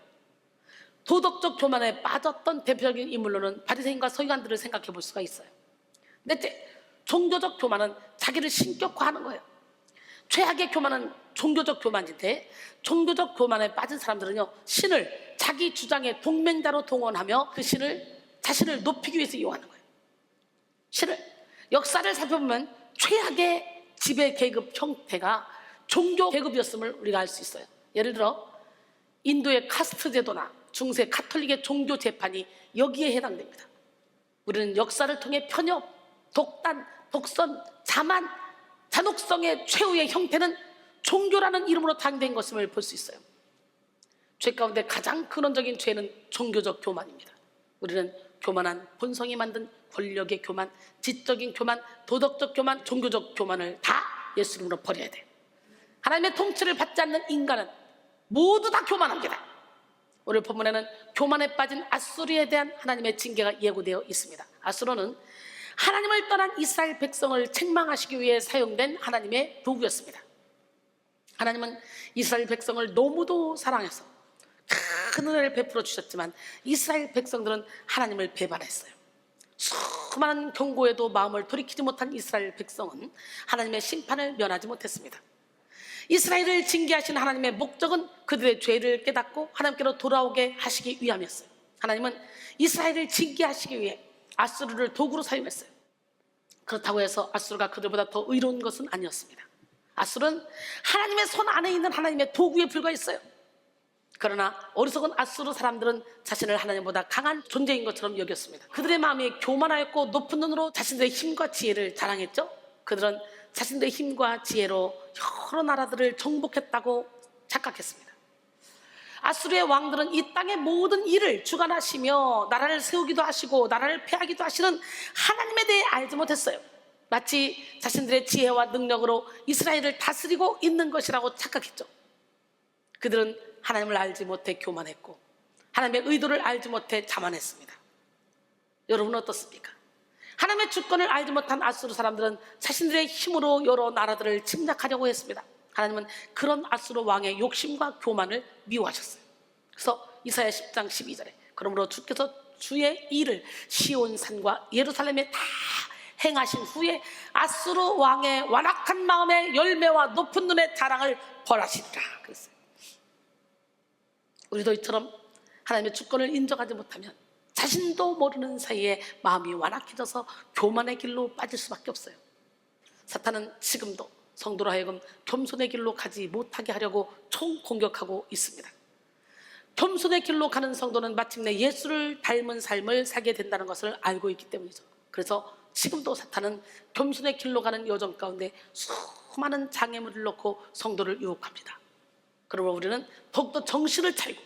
도덕적 교만에 빠졌던 대표적인 인물로는 바리새인과 서기관들을 생각해 볼 수가 있어요. 넷째, 종교적 교만은 자기를 신격화하는 거예요. 최악의 교만은 종교적 교만인데, 종교적 교만에 빠진 사람들은요, 신을 자기 주장의 동맹자로 동원하며 그 신을 자신을 높이기 위해서 이용하는 거예요. 신을, 역사를 살펴보면 최악의 지배 계급 형태가 종교 계급이었음을 우리가 알 수 있어요. 예를 들어 인도의 카스트 제도나 중세 가톨릭의 종교 재판이 여기에 해당됩니다. 우리는 역사를 통해 편협, 독단, 독선, 자만, 잔혹성의 최후의 형태는 종교라는 이름으로 탄생된 것임을 볼 수 있어요. 죄 가운데 가장 근원적인 죄는 종교적 교만입니다. 우리는 교만한 본성이 만든 권력의 교만, 지적인 교만, 도덕적 교만, 종교적 교만을 다 예수 이름으로 버려야 돼요. 하나님의 통치를 받지 않는 인간은 모두 다 교만합니다. 오늘 본문에는 교만에 빠진 앗수르에 대한 하나님의 징계가 예고되어 있습니다. 앗수르는 하나님을 떠난 이스라엘 백성을 책망하시기 위해 사용된 하나님의 도구였습니다. 하나님은 이스라엘 백성을 너무도 사랑해서 큰 은혜를 베풀어 주셨지만 이스라엘 백성들은 하나님을 배반했어요. 수많은 경고에도 마음을 돌이키지 못한 이스라엘 백성은 하나님의 심판을 면하지 못했습니다. 이스라엘을 징계하신 하나님의 목적은 그들의 죄를 깨닫고 하나님께로 돌아오게 하시기 위함이었어요. 하나님은 이스라엘을 징계하시기 위해 아수르를 도구로 사용했어요. 그렇다고 해서 아수르가 그들보다 더 의로운 것은 아니었습니다. 아수르는 하나님의 손 안에 있는 하나님의 도구에 불과했어요. 그러나 어리석은 아수르 사람들은 자신을 하나님보다 강한 존재인 것처럼 여겼습니다. 그들의 마음이 교만하였고 높은 눈으로 자신들의 힘과 지혜를 자랑했죠. 그들은 자신들의 힘과 지혜로 여러 나라들을 정복했다고 착각했습니다. 아수르의 왕들은 이 땅의 모든 일을 주관하시며 나라를 세우기도 하시고 나라를 폐하기도 하시는 하나님에 대해 알지 못했어요. 마치 자신들의 지혜와 능력으로 이스라엘을 다스리고 있는 것이라고 착각했죠. 그들은 하나님을 알지 못해 교만했고 하나님의 의도를 알지 못해 자만했습니다. 여러분은 어떻습니까? 하나님의 주권을 알지 못한 아수르 사람들은 자신들의 힘으로 여러 나라들을 침략하려고 했습니다. 하나님은 그런 아수르 왕의 욕심과 교만을 미워하셨어요. 그래서 이사야 10장 12절에 그러므로 주께서 주의 일을 시온산과 예루살렘에 다 행하신 후에 아수르 왕의 완악한 마음의 열매와 높은 눈의 자랑을 벌하시리라 그랬어요. 우리도 이처럼 하나님의 주권을 인정하지 못하면 자신도 모르는 사이에 마음이 완악해져서 교만의 길로 빠질 수밖에 없어요. 사탄은 지금도 성도로 하여금 겸손의 길로 가지 못하게 하려고 총공격하고 있습니다. 겸손의 길로 가는 성도는 마침내 예수를 닮은 삶을 살게 된다는 것을 알고 있기 때문이죠. 그래서 지금도 사탄은 겸손의 길로 가는 여정 가운데 수많은 장애물을 놓고 성도를 유혹합니다. 그러므로 우리는 더욱더 정신을 차리고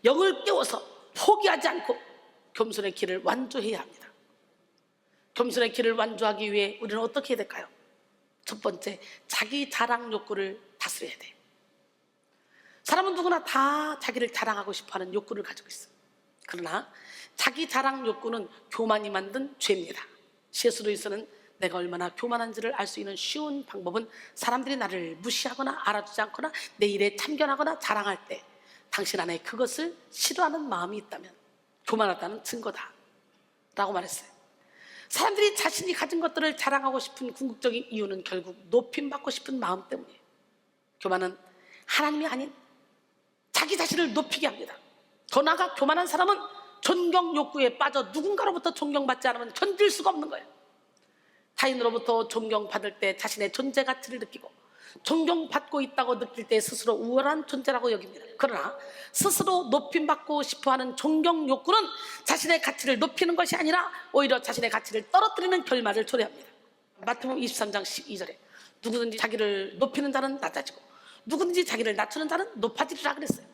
영을 깨워서 포기하지 않고 겸손의 길을 완주해야 합니다. 겸손의 길을 완주하기 위해 우리는 어떻게 해야 될까요? 첫 번째, 자기 자랑 욕구를 다스려야 돼요. 사람은 누구나 다 자기를 자랑하고 싶어하는 욕구를 가지고 있어요. 그러나 자기 자랑 욕구는 교만이 만든 죄입니다. C.S. 루이스는 내가 얼마나 교만한지를 알 수 있는 쉬운 방법은 사람들이 나를 무시하거나 알아주지 않거나 내 일에 참견하거나 자랑할 때 당신 안에 그것을 싫어하는 마음이 있다면 교만하다는 증거다 라고 말했어요. 사람들이 자신이 가진 것들을 자랑하고 싶은 궁극적인 이유는 결국 높임받고 싶은 마음 때문이에요. 교만은 하나님이 아닌 자기 자신을 높이게 합니다. 더 나아가 교만한 사람은 존경 욕구에 빠져 누군가로부터 존경받지 않으면 견딜 수가 없는 거예요. 타인으로부터 존경받을 때 자신의 존재 가치를 느끼고 존경받고 있다고 느낄 때 스스로 우월한 존재라고 여깁니다. 그러나 스스로 높임받고 싶어하는 존경 욕구는 자신의 가치를 높이는 것이 아니라 오히려 자신의 가치를 떨어뜨리는 결말을 초래합니다. 마태복음 23장 12절에 누구든지 자기를 높이는 자는 낮아지고 누구든지 자기를 낮추는 자는 높아지리라 그랬어요.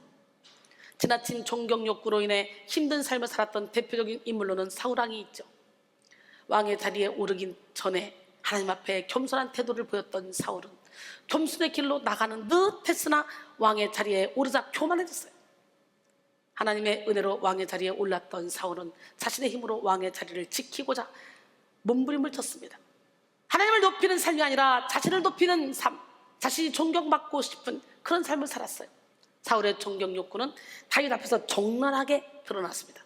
지나친 존경 욕구로 인해 힘든 삶을 살았던 대표적인 인물로는 사울왕이 있죠. 왕의 자리에 오르기 전에 하나님 앞에 겸손한 태도를 보였던 사울은 겸손의 길로 나가는 듯 했으나 왕의 자리에 오르자 교만해졌어요. 하나님의 은혜로 왕의 자리에 올랐던 사울은 자신의 힘으로 왕의 자리를 지키고자 몸부림을 쳤습니다. 하나님을 높이는 삶이 아니라 자신을 높이는 삶, 자신이 존경받고 싶은 그런 삶을 살았어요. 사울의 존경 욕구는 다윗 앞에서 적나라하게 드러났습니다.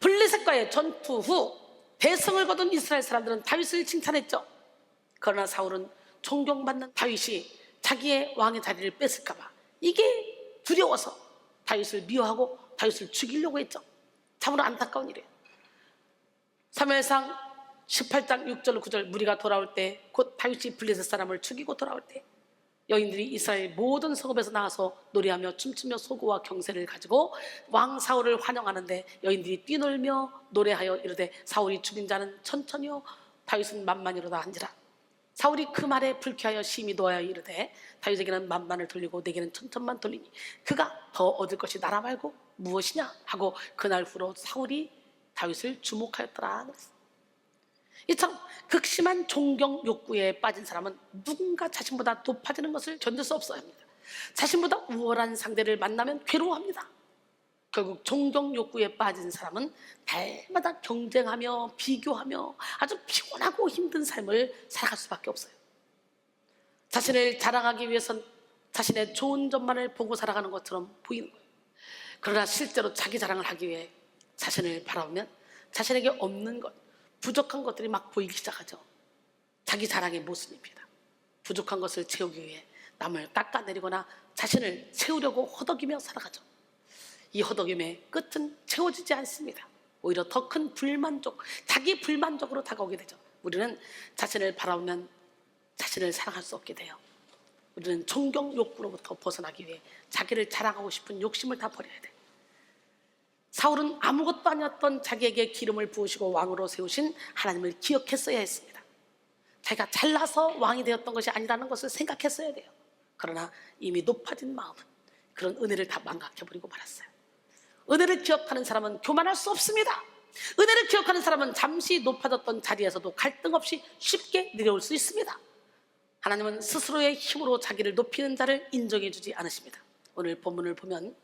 블레셋과의 전투 후 대성을 거둔 이스라엘 사람들은 다윗을 칭찬했죠. 그러나 사울은 존경받는 다윗이 자기의 왕의 자리를 뺏을까 봐 이게 두려워서 다윗을 미워하고 다윗을 죽이려고 했죠. 참으로 안타까운 일이에요. 사무엘상 18장 6절 9절 무리가 돌아올 때 곧 다윗이 블레셋 사람을 죽이고 돌아올 때 여인들이 이스라엘 모든 성읍에서 나와서 노래하며 춤추며 소고와 경세를 가지고 왕 사울을 환영하는데 여인들이 뛰놀며 노래하여 이르되 사울이 죽인 자는 천천히요 다윗은 만만이로다 한지라. 사울이 그 말에 불쾌하여 심히 노하여 이르되 다윗에게는 만만을 돌리고 내게는 천천만 돌리니 그가 더 얻을 것이 나라 말고 무엇이냐 하고 그날 후로 사울이 다윗을 주목하였더라. 이처럼 극심한 존경 욕구에 빠진 사람은 누군가 자신보다 높아지는 것을 견딜 수 없어야 합니다. 자신보다 우월한 상대를 만나면 괴로워합니다. 결국 존경 욕구에 빠진 사람은 날마다 경쟁하며 비교하며 아주 피곤하고 힘든 삶을 살아갈 수밖에 없어요. 자신을 자랑하기 위해선 자신의 좋은 점만을 보고 살아가는 것처럼 보이는 거예요. 그러나 실제로 자기 자랑을 하기 위해 자신을 바라보면 자신에게 없는 것, 부족한 것들이 막 보이기 시작하죠. 자기 자랑의 모습입니다. 부족한 것을 채우기 위해 남을 깎아내리거나 자신을 채우려고 허덕이며 살아가죠. 이 허덕임의 끝은 채워지지 않습니다. 오히려 더 큰 불만족, 자기 불만족으로 다가오게 되죠. 우리는 자신을 바라보면 자신을 사랑할 수 없게 돼요. 우리는 존경 욕구로부터 벗어나기 위해 자기를 자랑하고 싶은 욕심을 다 버려야 돼. 사울은 아무것도 아니었던 자기에게 기름을 부으시고 왕으로 세우신 하나님을 기억했어야 했습니다. 자기가 잘나서 왕이 되었던 것이 아니라는 것을 생각했어야 돼요. 그러나 이미 높아진 마음은 그런 은혜를 다 망각해버리고 말았어요. 은혜를 기억하는 사람은 교만할 수 없습니다. 은혜를 기억하는 사람은 잠시 높아졌던 자리에서도 갈등 없이 쉽게 내려올 수 있습니다. 하나님은 스스로의 힘으로 자기를 높이는 자를 인정해 주지 않으십니다. 오늘 본문을 보면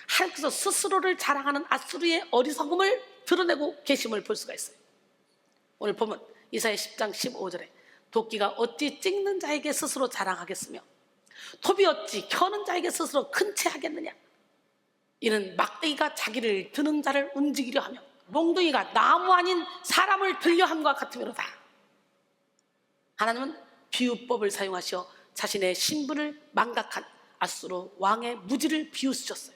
하나님께서 스스로를 자랑하는 아수르의 어리석음을 드러내고 계심을 볼 수가 있어요. 오늘 본문 이사야 10장 15절에 도끼가 어찌 찍는 자에게 스스로 자랑하겠으며 톱이 어찌 켜는 자에게 스스로 큰 채 하겠느냐. 이는 막대기가 자기를 드는 자를 움직이려 하며 몽둥이가 나무 아닌 사람을 들려 함과 같으므로다. 하나님은 비유법을 사용하셔 자신의 신분을 망각한 아수르 왕의 무지를 비웃으셨어요.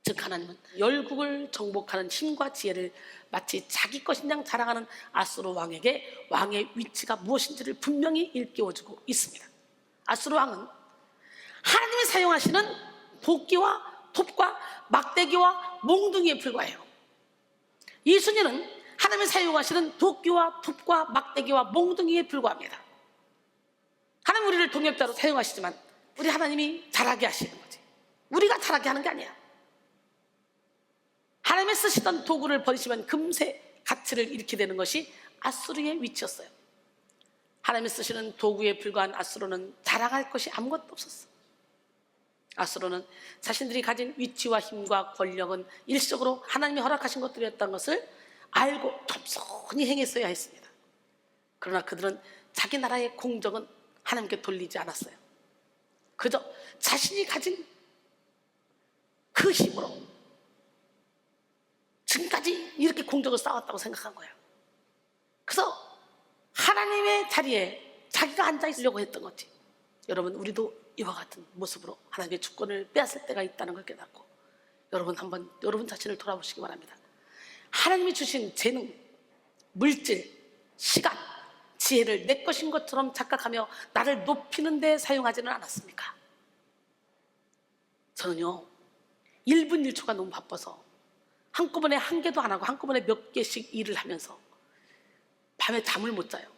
즉 하나님은 열국을 정복하는 힘과 지혜를 마치 자기 것인 양 자랑하는 아수르 왕에게 왕의 위치가 무엇인지를 분명히 일깨워주고 있습니다. 아수르 왕은 하나님이 사용하시는 도끼와 톱과 막대기와 몽둥이에 불과해요. 이순이는 하나님이 사용하시는 도끼와 톱과 막대기와 몽둥이에 불과합니다. 하나님 우리를 동역자로 사용하시지만 우리 하나님이 잘하게 하시는 거지, 우리가 잘하게 하는 게 아니야. 하나님이 쓰시던 도구를 버리시면 금세 가치를 잃게 되는 것이 아수르의 위치였어요. 하나님이 쓰시는 도구에 불과한 아수르는 자랑할 것이 아무것도 없었어. 아수르는 자신들이 가진 위치와 힘과 권력은 일시적으로 하나님이 허락하신 것들이었다는 것을 알고 겸손히 행했어야 했습니다. 그러나 그들은 자기 나라의 공적은 하나님께 돌리지 않았어요. 그저 자신이 가진 그 힘으로 지금까지 이렇게 공적을 쌓았다고 생각한 거예요. 그래서 하나님의 자리에 자기가 앉아있으려고 했던 거지. 여러분, 우리도 이와 같은 모습으로 하나님의 주권을 빼앗을 때가 있다는 걸 깨닫고 여러분 한번 여러분 자신을 돌아보시기 바랍니다. 하나님이 주신 재능, 물질, 시간, 지혜를 내 것인 것처럼 착각하며 나를 높이는 데 사용하지는 않았습니까? 저는요 1분 1초가 너무 바빠서 한꺼번에 한 개도 안 하고 한꺼번에 몇 개씩 일을 하면서 밤에 잠을 못 자요.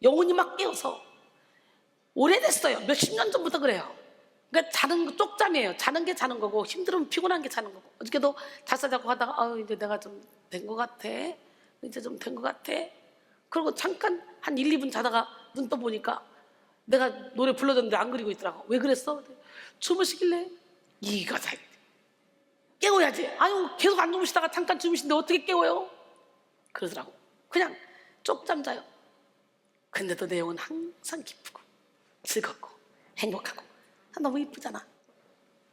영혼이 막 깨어서 오래됐어요. 몇십 년 전부터 그래요. 그러니까 자는 거 쪽잠이에요. 자는 게 자는 거고 힘들으면 피곤한 게 자는 거고. 어저께도 잤어 자고 하다가 이제 내가 좀 된 것 같아. 이제 좀 된 것 같아. 그리고 잠깐 한 1, 2분 자다가 눈 떠보니까 내가 노래 불러줬는데 안 그리고 있더라고. 왜 그랬어? 주무시길래 이가 잘 깨워야지. 아유 계속 안 주무시다가 잠깐 주무신데 어떻게 깨워요? 그러더라고. 그냥 쪽잠 자요. 근데도 내용은 항상 기쁘고 즐겁고 행복하고 너무 이쁘잖아.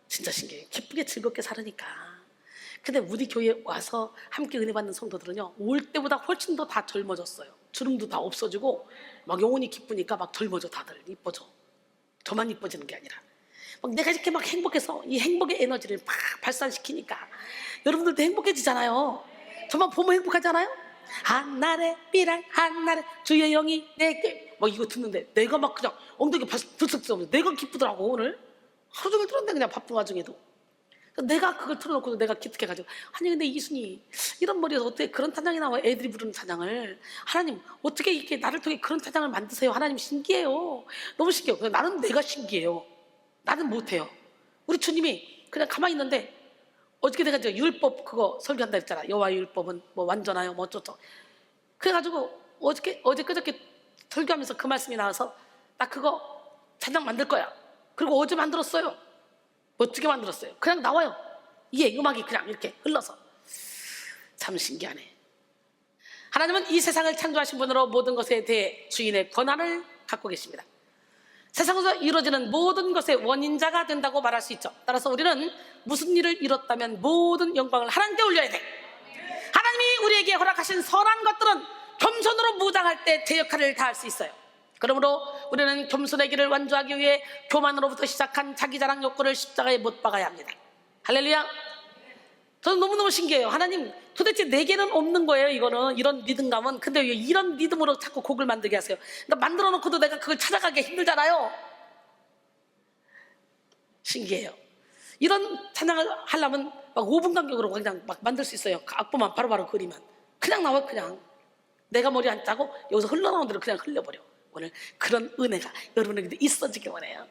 진짜 신기해. 기쁘게 즐겁게 살으니까. 근데 우리 교회에 와서 함께 은혜 받는 성도들은요 올 때보다 훨씬 더 다 젊어졌어요. 주름도 다 없어지고 막 영혼이 기쁘니까 막 젊어져. 다들 이뻐져. 저만 이뻐지는 게 아니라 막 내가 이렇게 막 행복해서 이 행복의 에너지를 막 발산시키니까 여러분들도 행복해지잖아요. 저만 보면 행복하잖아요. 한날의 삐랄 한날의 주의 영이 내게 막 이거 듣는데 내가 막 그냥 엉덩이 들썩 들썩 내가 기쁘더라고. 오늘 하루 종일 들었는데 그냥 바쁜 와중에도 내가 그걸 틀어놓고 내가 기특해가지고 아니 근데 이순이 이런 머리에서 어떻게 그런 찬양이 나와. 애들이 부르는 찬양을 하나님 어떻게 이렇게 나를 통해 그런 찬양을 만드세요. 하나님 신기해요. 너무 신기해요. 나는 내가 신기해요. 나는 못해요. 우리 주님이 그냥 가만히 있는데 어저께 내가 이제 율법 그거 설교한다 했잖아. 여호와의 율법은 뭐 완전하여 뭐 어쩌고. 그래가지고 어제 그저께 설교하면서 그 말씀이 나와서 나 그거 찬양 만들 거야. 그리고 어제 만들었어요. 멋지게 만들었어요. 그냥 나와요. 이게 음악이 그냥 이렇게 흘러서. 참 신기하네. 하나님은 이 세상을 창조하신 분으로 모든 것에 대해 주인의 권한을 갖고 계십니다. 세상에서 이루어지는 모든 것의 원인자가 된다고 말할 수 있죠. 따라서 우리는 무슨 일을 이뤘다면 모든 영광을 하나님께 올려야 돼. 하나님이 우리에게 허락하신 선한 것들은 겸손으로 무장할 때 제 역할을 다할 수 있어요. 그러므로 우리는 겸손의 길을 완주하기 위해 교만으로부터 시작한 자기 자랑 욕구를 십자가에 못 박아야 합니다. 할렐루야. 저는 너무너무 신기해요. 하나님 도대체 내게는 없는 거예요. 이거는 이런 믿음감은. 근데 왜 이런 믿음으로 자꾸 곡을 만들게 하세요? 그러니까 만들어 놓고도 내가 그걸 찾아가기 힘들잖아요. 신기해요. 이런 찬양을 하려면 막 5분 간격으로 그냥 막 만들 수 있어요. 악보만 바로바로 그리면 그냥 나와. 그냥 내가 머리 안 짜고 여기서 흘러나온 대로 그냥 흘려버려. 오늘 그런 은혜가 여러분에게도 있어지기 원해요.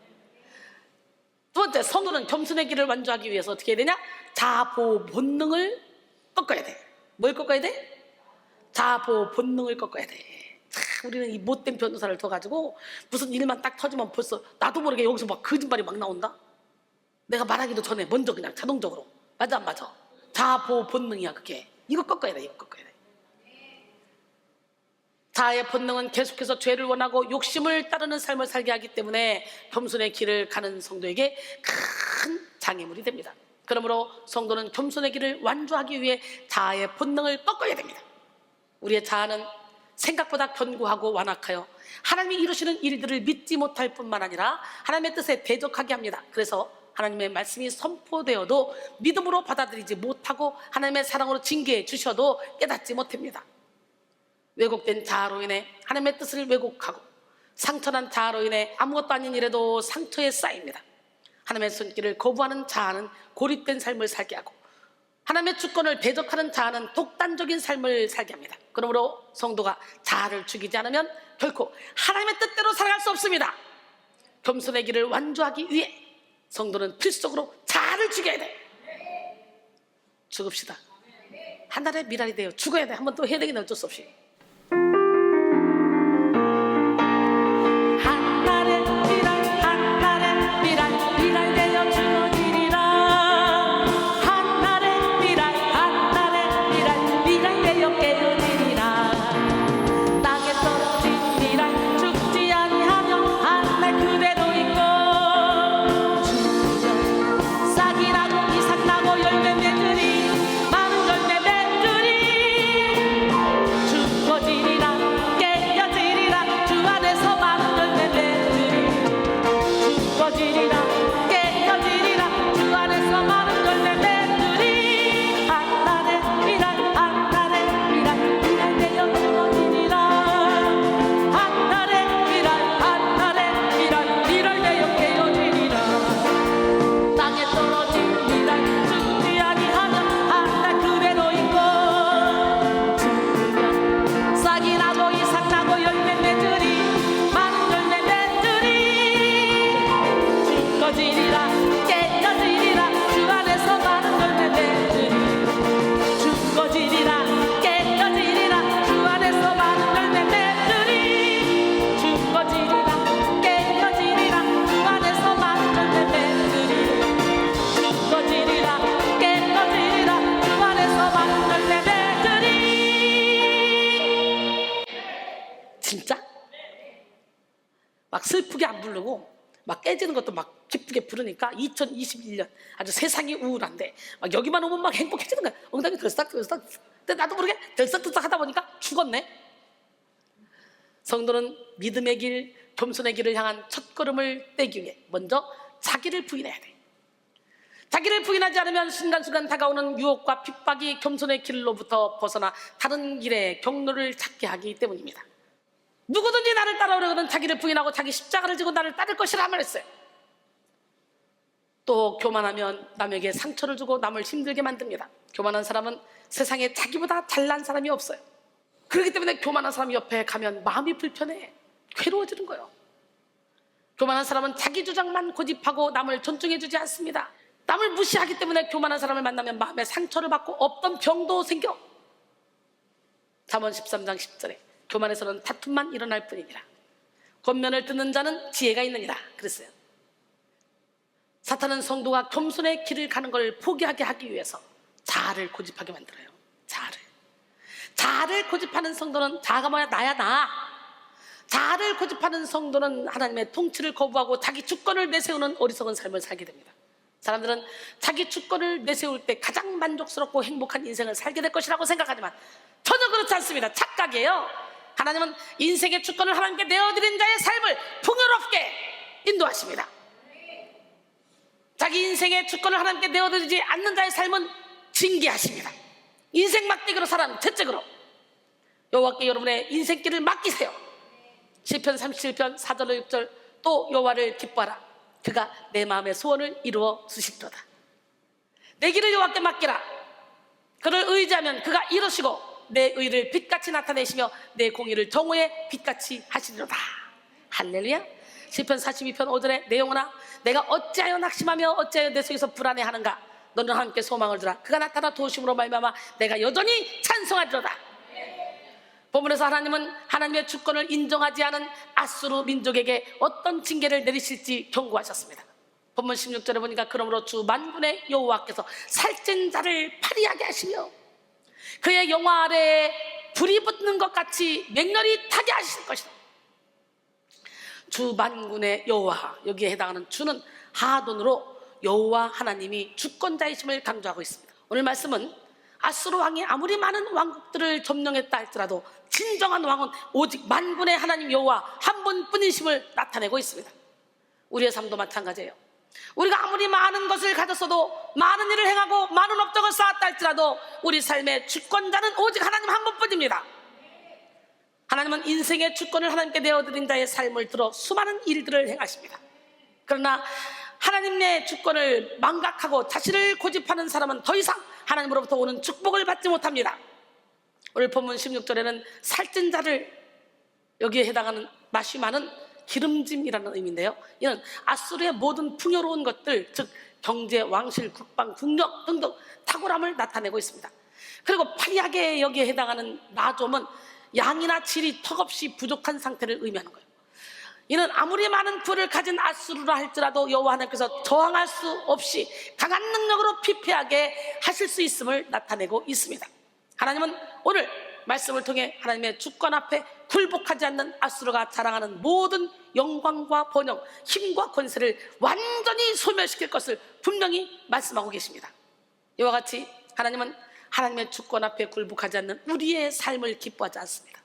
두 번째, 성도는 겸손의 길을 완주하기 위해서 어떻게 해야 되냐? 자보 본능을 꺾어야 돼. 뭘 꺾어야 돼? 자보 본능을 꺾어야 돼. 우리는 이 못된 변호사를 둬가지고 무슨 일만 딱 터지면 벌써 나도 모르게 여기서 막 거짓말이 막 나온다. 내가 말하기도 전에 먼저 그냥 자동적으로. 맞아 안 맞아? 자보 본능이야 그게. 이거 꺾어야 돼. 이거 꺾어야 돼. 자아의 본능은 계속해서 죄를 원하고 욕심을 따르는 삶을 살게 하기 때문에 겸손의 길을 가는 성도에게 큰 장애물이 됩니다. 그러므로 성도는 겸손의 길을 완주하기 위해 자아의 본능을 꺾어야 됩니다. 우리의 자아는 생각보다 견고하고 완악하여 하나님이 이루시는 일들을 믿지 못할 뿐만 아니라 하나님의 뜻에 대적하게 합니다. 그래서 하나님의 말씀이 선포되어도 믿음으로 받아들이지 못하고 하나님의 사랑으로 징계해 주셔도 깨닫지 못합니다. 왜곡된 자아로 인해 하나님의 뜻을 왜곡하고 상처난 자아로 인해 아무것도 아닌 일에도 상처에 쌓입니다. 하나님의 손길을 거부하는 자아는 고립된 삶을 살게 하고 하나님의 주권을 대적하는 자아는 독단적인 삶을 살게 합니다. 그러므로 성도가 자아를 죽이지 않으면 결코 하나님의 뜻대로 살아갈 수 없습니다. 겸손의 길을 완주하기 위해 성도는 필수적으로 자아를 죽여야 돼. 죽읍시다. 하늘의 미랄이 돼요. 죽어야 돼. 한 번 또 해야 되긴 어쩔 수 없이. 막 슬프게 안 부르고 막 깨지는 것도 막 기쁘게 부르니까 2021년 아주 세상이 우울한데 막 여기만 오면 막 행복해지는 거야. 엉덩이 들썩들썩. 근데 나도 모르게 들썩들썩 하다 보니까 죽었네. 성도는 믿음의 길, 겸손의 길을 향한 첫걸음을 떼기 위해 먼저 자기를 부인해야 돼. 자기를 부인하지 않으면 순간순간 다가오는 유혹과 핍박이 겸손의 길로부터 벗어나 다른 길의 경로를 찾게 하기 때문입니다. 누구든지 나를 따라오려거든 자기를 부인하고 자기 십자가를 지고 나를 따를 것이라 말했어요. 또 교만하면 남에게 상처를 주고 남을 힘들게 만듭니다. 교만한 사람은 세상에 자기보다 잘난 사람이 없어요. 그렇기 때문에 교만한 사람 옆에 가면 마음이 불편해, 괴로워지는 거예요. 교만한 사람은 자기 주장만 고집하고 남을 존중해주지 않습니다. 남을 무시하기 때문에 교만한 사람을 만나면 마음에 상처를 받고 없던 병도 생겨. 잠언 13장 10절에 교만에서는 다툼만 일어날 뿐이니라. 겉면을 뜯는 자는 지혜가 있느니라 그랬어요. 사탄은 성도가 겸손의 길을 가는 걸 포기하게 하기 위해서 자아를 고집하게 만들어요. 자아를 고집하는 성도는, 자아가 뭐야? 나야 나. 자아를 고집하는 성도는 하나님의 통치를 거부하고 자기 주권을 내세우는 어리석은 삶을 살게 됩니다. 사람들은 자기 주권을 내세울 때 가장 만족스럽고 행복한 인생을 살게 될 것이라고 생각하지만 전혀 그렇지 않습니다. 착각이에요. 하나님은 인생의 주권을 하나님께 내어드린 자의 삶을 풍요롭게 인도하십니다. 자, 자기 인생의 주권을 하나님께 내어드리지 않는 자의 삶은 징계하십니다. 인생 막대기로 살아는 채찍으로 여호와께 여러분의 인생길을 맡기세요. 시편 37편 4절로 6절 또 여호와를 기뻐하라. 그가 내 마음의 소원을 이루어 주시리로다. 내 길을 여호와께 맡기라. 그를 의지하면 그가 이루시고 내 의를 빛같이 나타내시며 내 공의를 정오의 빛같이 하시리로다. 할렐루야. 시편 42편 5절에 내 영혼아 내가 어찌하여 낙심하며 어찌하여 내 속에서 불안해하는가. 너는 하나님께 소망을 두라. 그가 나타나 도우심으로 말미암아 내가 여전히 찬송하리로다. 본문에서 하나님은 하나님의 주권을 인정하지 않은 아수르 민족에게 어떤 징계를 내리실지 경고하셨습니다. 본문 16절에 보니까 그러므로 주 만군의 여호와께서 살찐 자를 파리하게 하시며 그의 영화 아래에 불이 붙는 것 같이 맹렬히 타게 하실 것이다. 주 만군의 여호와, 여기에 해당하는 주는 하돈으로 여호와 하나님이 주권자이심을 강조하고 있습니다. 오늘 말씀은 아수르 왕이 아무리 많은 왕국들을 점령했다 할지라도 진정한 왕은 오직 만군의 하나님 여호와 한 분뿐이심을 나타내고 있습니다. 우리의 삶도 마찬가지예요. 우리가 아무리 많은 것을 가졌어도 많은 일을 행하고 많은 업적을 쌓았다 할지라도 우리 삶의 주권자는 오직 하나님 한 분뿐입니다. 하나님은 인생의 주권을 하나님께 내어드린 자의 삶을 들어 수많은 일들을 행하십니다. 그러나 하나님의 주권을 망각하고 자신을 고집하는 사람은 더 이상 하나님으로부터 오는 축복을 받지 못합니다. 오늘 본문 16절에는 살찐 자를, 여기에 해당하는 맛이 많은 기름짐이라는 의미인데요, 이는 아수르의 모든 풍요로운 것들, 즉 경제, 왕실, 국방, 국력 등등 탁월함을 나타내고 있습니다. 그리고 파리하게 여기에 해당하는 나좀은 양이나 질이 턱없이 부족한 상태를 의미하는 거예요. 이는 아무리 많은 부를 가진 아수르라 할지라도 여호와 하나님께서 저항할 수 없이 강한 능력으로 피폐하게 하실 수 있음을 나타내고 있습니다. 하나님은 오늘 말씀을 통해 하나님의 주권 앞에 굴복하지 않는 아수르가 자랑하는 모든 영광과 번영, 힘과 권세를 완전히 소멸시킬 것을 분명히 말씀하고 계십니다. 이와 같이 하나님은 하나님의 주권 앞에 굴복하지 않는 우리의 삶을 기뻐하지 않습니다.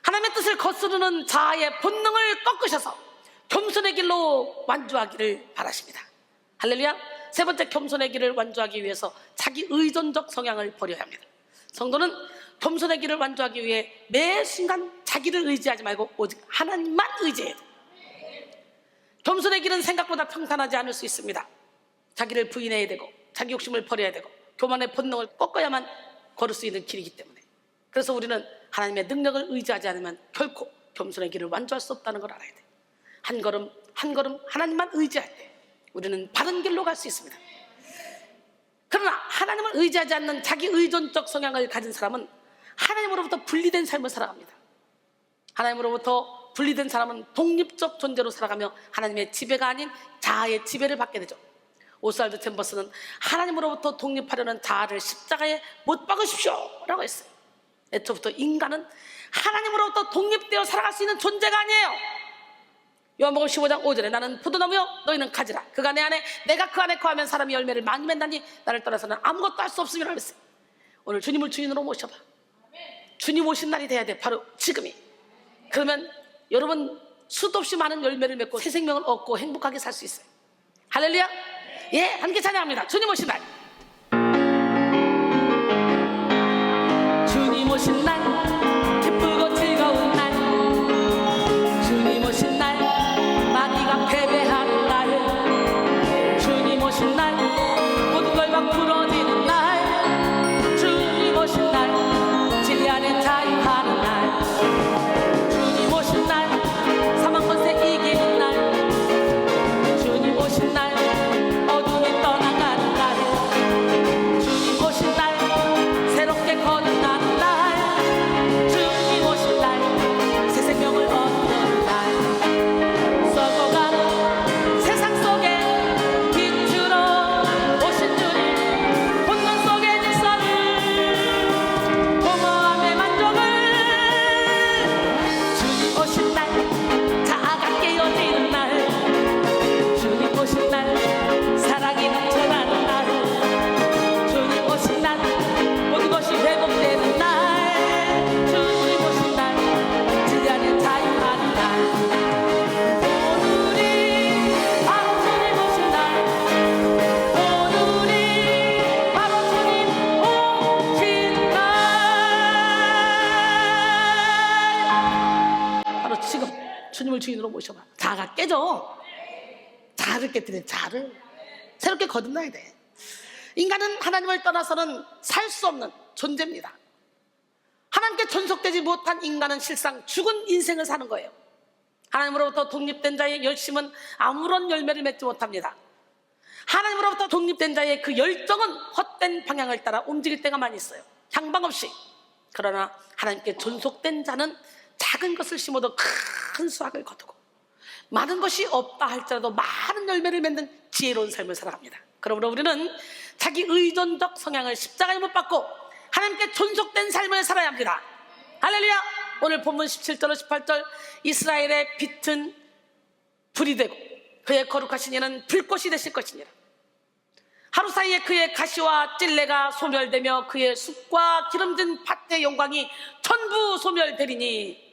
하나님의 뜻을 거스르는 자아의 본능을 꺾으셔서 겸손의 길로 완주하기를 바라십니다. 할렐루야. 세 번째, 겸손의 길을 완주하기 위해서 자기 의존적 성향을 버려야 합니다. 성도는 겸손의 길을 완주하기 위해 매 순간 자기를 의지하지 말고 오직 하나님만 의지해야 돼요. 겸손의 길은 생각보다 평탄하지 않을 수 있습니다. 자기를 부인해야 되고 자기 욕심을 버려야 되고 교만의 본능을 꺾어야만 걸을 수 있는 길이기 때문에, 그래서 우리는 하나님의 능력을 의지하지 않으면 결코 겸손의 길을 완주할 수 없다는 걸 알아야 돼요. 한 걸음 한 걸음 하나님만 의지할 때 우리는 바른 길로 갈 수 있습니다. 그러나 하나님을 의지하지 않는 자기 의존적 성향을 가진 사람은 하나님으로부터 분리된 삶을 살아갑니다. 하나님으로부터 분리된 사람은 독립적 존재로 살아가며 하나님의 지배가 아닌 자아의 지배를 받게 되죠. 오스왈드 챔버스는 하나님으로부터 독립하려는 자아를 십자가에 못 박으십시오 라고 했어요. 애초부터 인간은 하나님으로부터 독립되어 살아갈 수 있는 존재가 아니에요. 요한복음 15장 5절에 나는 포도나무요 너희는 가지라. 그가 내 안에 내가 그 안에 거하면 사람이 열매를 많이 맺나니 나를 떠나서는 아무것도 할 수 없음이라고 했어요. 오늘 주님을 주인으로 모셔봐. 주님 오신 날이 돼야 돼. 바로 지금이. 그러면 여러분 수도 없이 많은 열매를 맺고 새 생명을 얻고 행복하게 살 수 있어요. 할렐루야. 예, 함께 찬양합니다. 주님 오신 날. 주님 오신 날, 기쁘고 즐거운 날. 주님 오신 날, 마귀가 패배하는 날. 주님 오신 날, 모든 결박 부러지는 날. 주님 오신 날, 진리 안에 자유하는 날. 주님 오신 날, 사망 권세 이기는 날. 주님 오신 날, 어둠이 떠나가는 날. 주님 오신 날, 새롭게 거듭나는 날. 주님을 주인으로 모셔봐. 자아가 깨져. 자아를 깨뜨려. 자아를 새롭게 거듭나야 돼. 인간은 하나님을 떠나서는 살 수 없는 존재입니다. 하나님께 존속되지 못한 인간은 실상 죽은 인생을 사는 거예요. 하나님으로부터 독립된 자의 열심은 아무런 열매를 맺지 못합니다. 하나님으로부터 독립된 자의 그 열정은 헛된 방향을 따라 움직일 때가 많이 있어요. 향방 없이. 그러나 하나님께 존속된 자는 작은 것을 심어도 큰 수확을 거두고 많은 것이 없다 할지라도 많은 열매를 맺는 지혜로운 삶을 살아갑니다. 그러므로 우리는 자기 의존적 성향을 십자가에 못 박고 하나님께 존속된 삶을 살아야 합니다. 할렐루야. 오늘 본문 17절 18절 이스라엘의 빛은 불이 되고 그의 거룩하신 이는 불꽃이 되실 것이니라. 하루 사이에 그의 가시와 찔레가 소멸되며 그의 숲과 기름진 밭의 영광이 전부 소멸되리니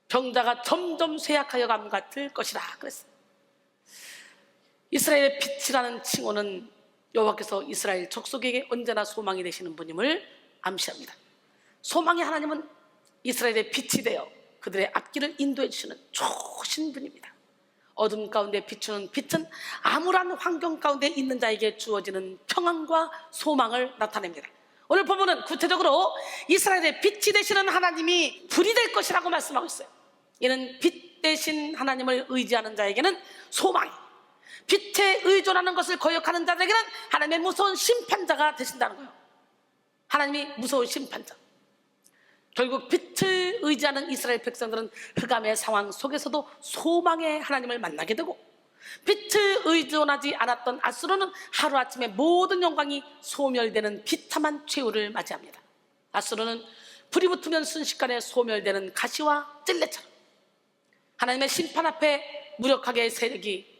병자가 점점 쇠약하여 감 같을 것이라 그랬어요. 이스라엘의 빛이라는 칭호는 여호와께서 이스라엘 족속에게 언제나 소망이 되시는 분임을 암시합니다. 소망의 하나님은 이스라엘의 빛이 되어 그들의 앞길을 인도해 주시는 좋으신 분입니다. 어둠 가운데 비추는 빛은 암울한 환경 가운데 있는 자에게 주어지는 평안과 소망을 나타냅니다. 오늘 본문은 구체적으로 이스라엘의 빛이 되시는 하나님이 불이 될 것이라고 말씀하고 있어요. 이는 빛 대신 하나님을 의지하는 자에게는 소망이, 빛에 의존하는 것을 거역하는 자들에게는 하나님의 무서운 심판자가 되신다는 거예요. 하나님이 무서운 심판자. 결국 빛을 의지하는 이스라엘 백성들은 흑암의 상황 속에서도 소망의 하나님을 만나게 되고, 빛을 의존하지 않았던 아수르는 하루아침에 모든 영광이 소멸되는 비참한 최후를 맞이합니다. 아수르는 불이 붙으면 순식간에 소멸되는 가시와 찔레처럼 하나님의 심판 앞에 무력하게 세력이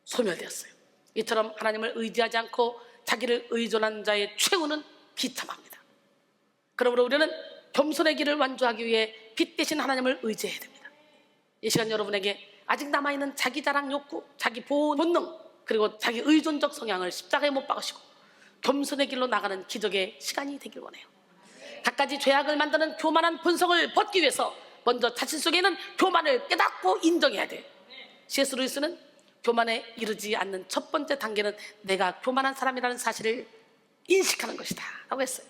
소멸되었어요. 이처럼 하나님을 의지하지 않고 자기를 의존한 자의 최후는 비참합니다. 그러므로 우리는 겸손의 길을 완주하기 위해 빛 대신 하나님을 의지해야 됩니다. 이 시간 여러분에게 아직 남아있는 자기 자랑 욕구, 자기 보호 본능, 그리고 자기 의존적 성향을 십자가에 못 박으시고 겸손의 길로 나가는 기적의 시간이 되길 원해요. 갖가지 죄악을 만드는 교만한 본성을 벗기 위해서 먼저 자신 속에 있는 교만을 깨닫고 인정해야 돼요. C.S. 루이스는 교만에 이르지 않는 첫 번째 단계는 내가 교만한 사람이라는 사실을 인식하는 것이다 라고 했어요.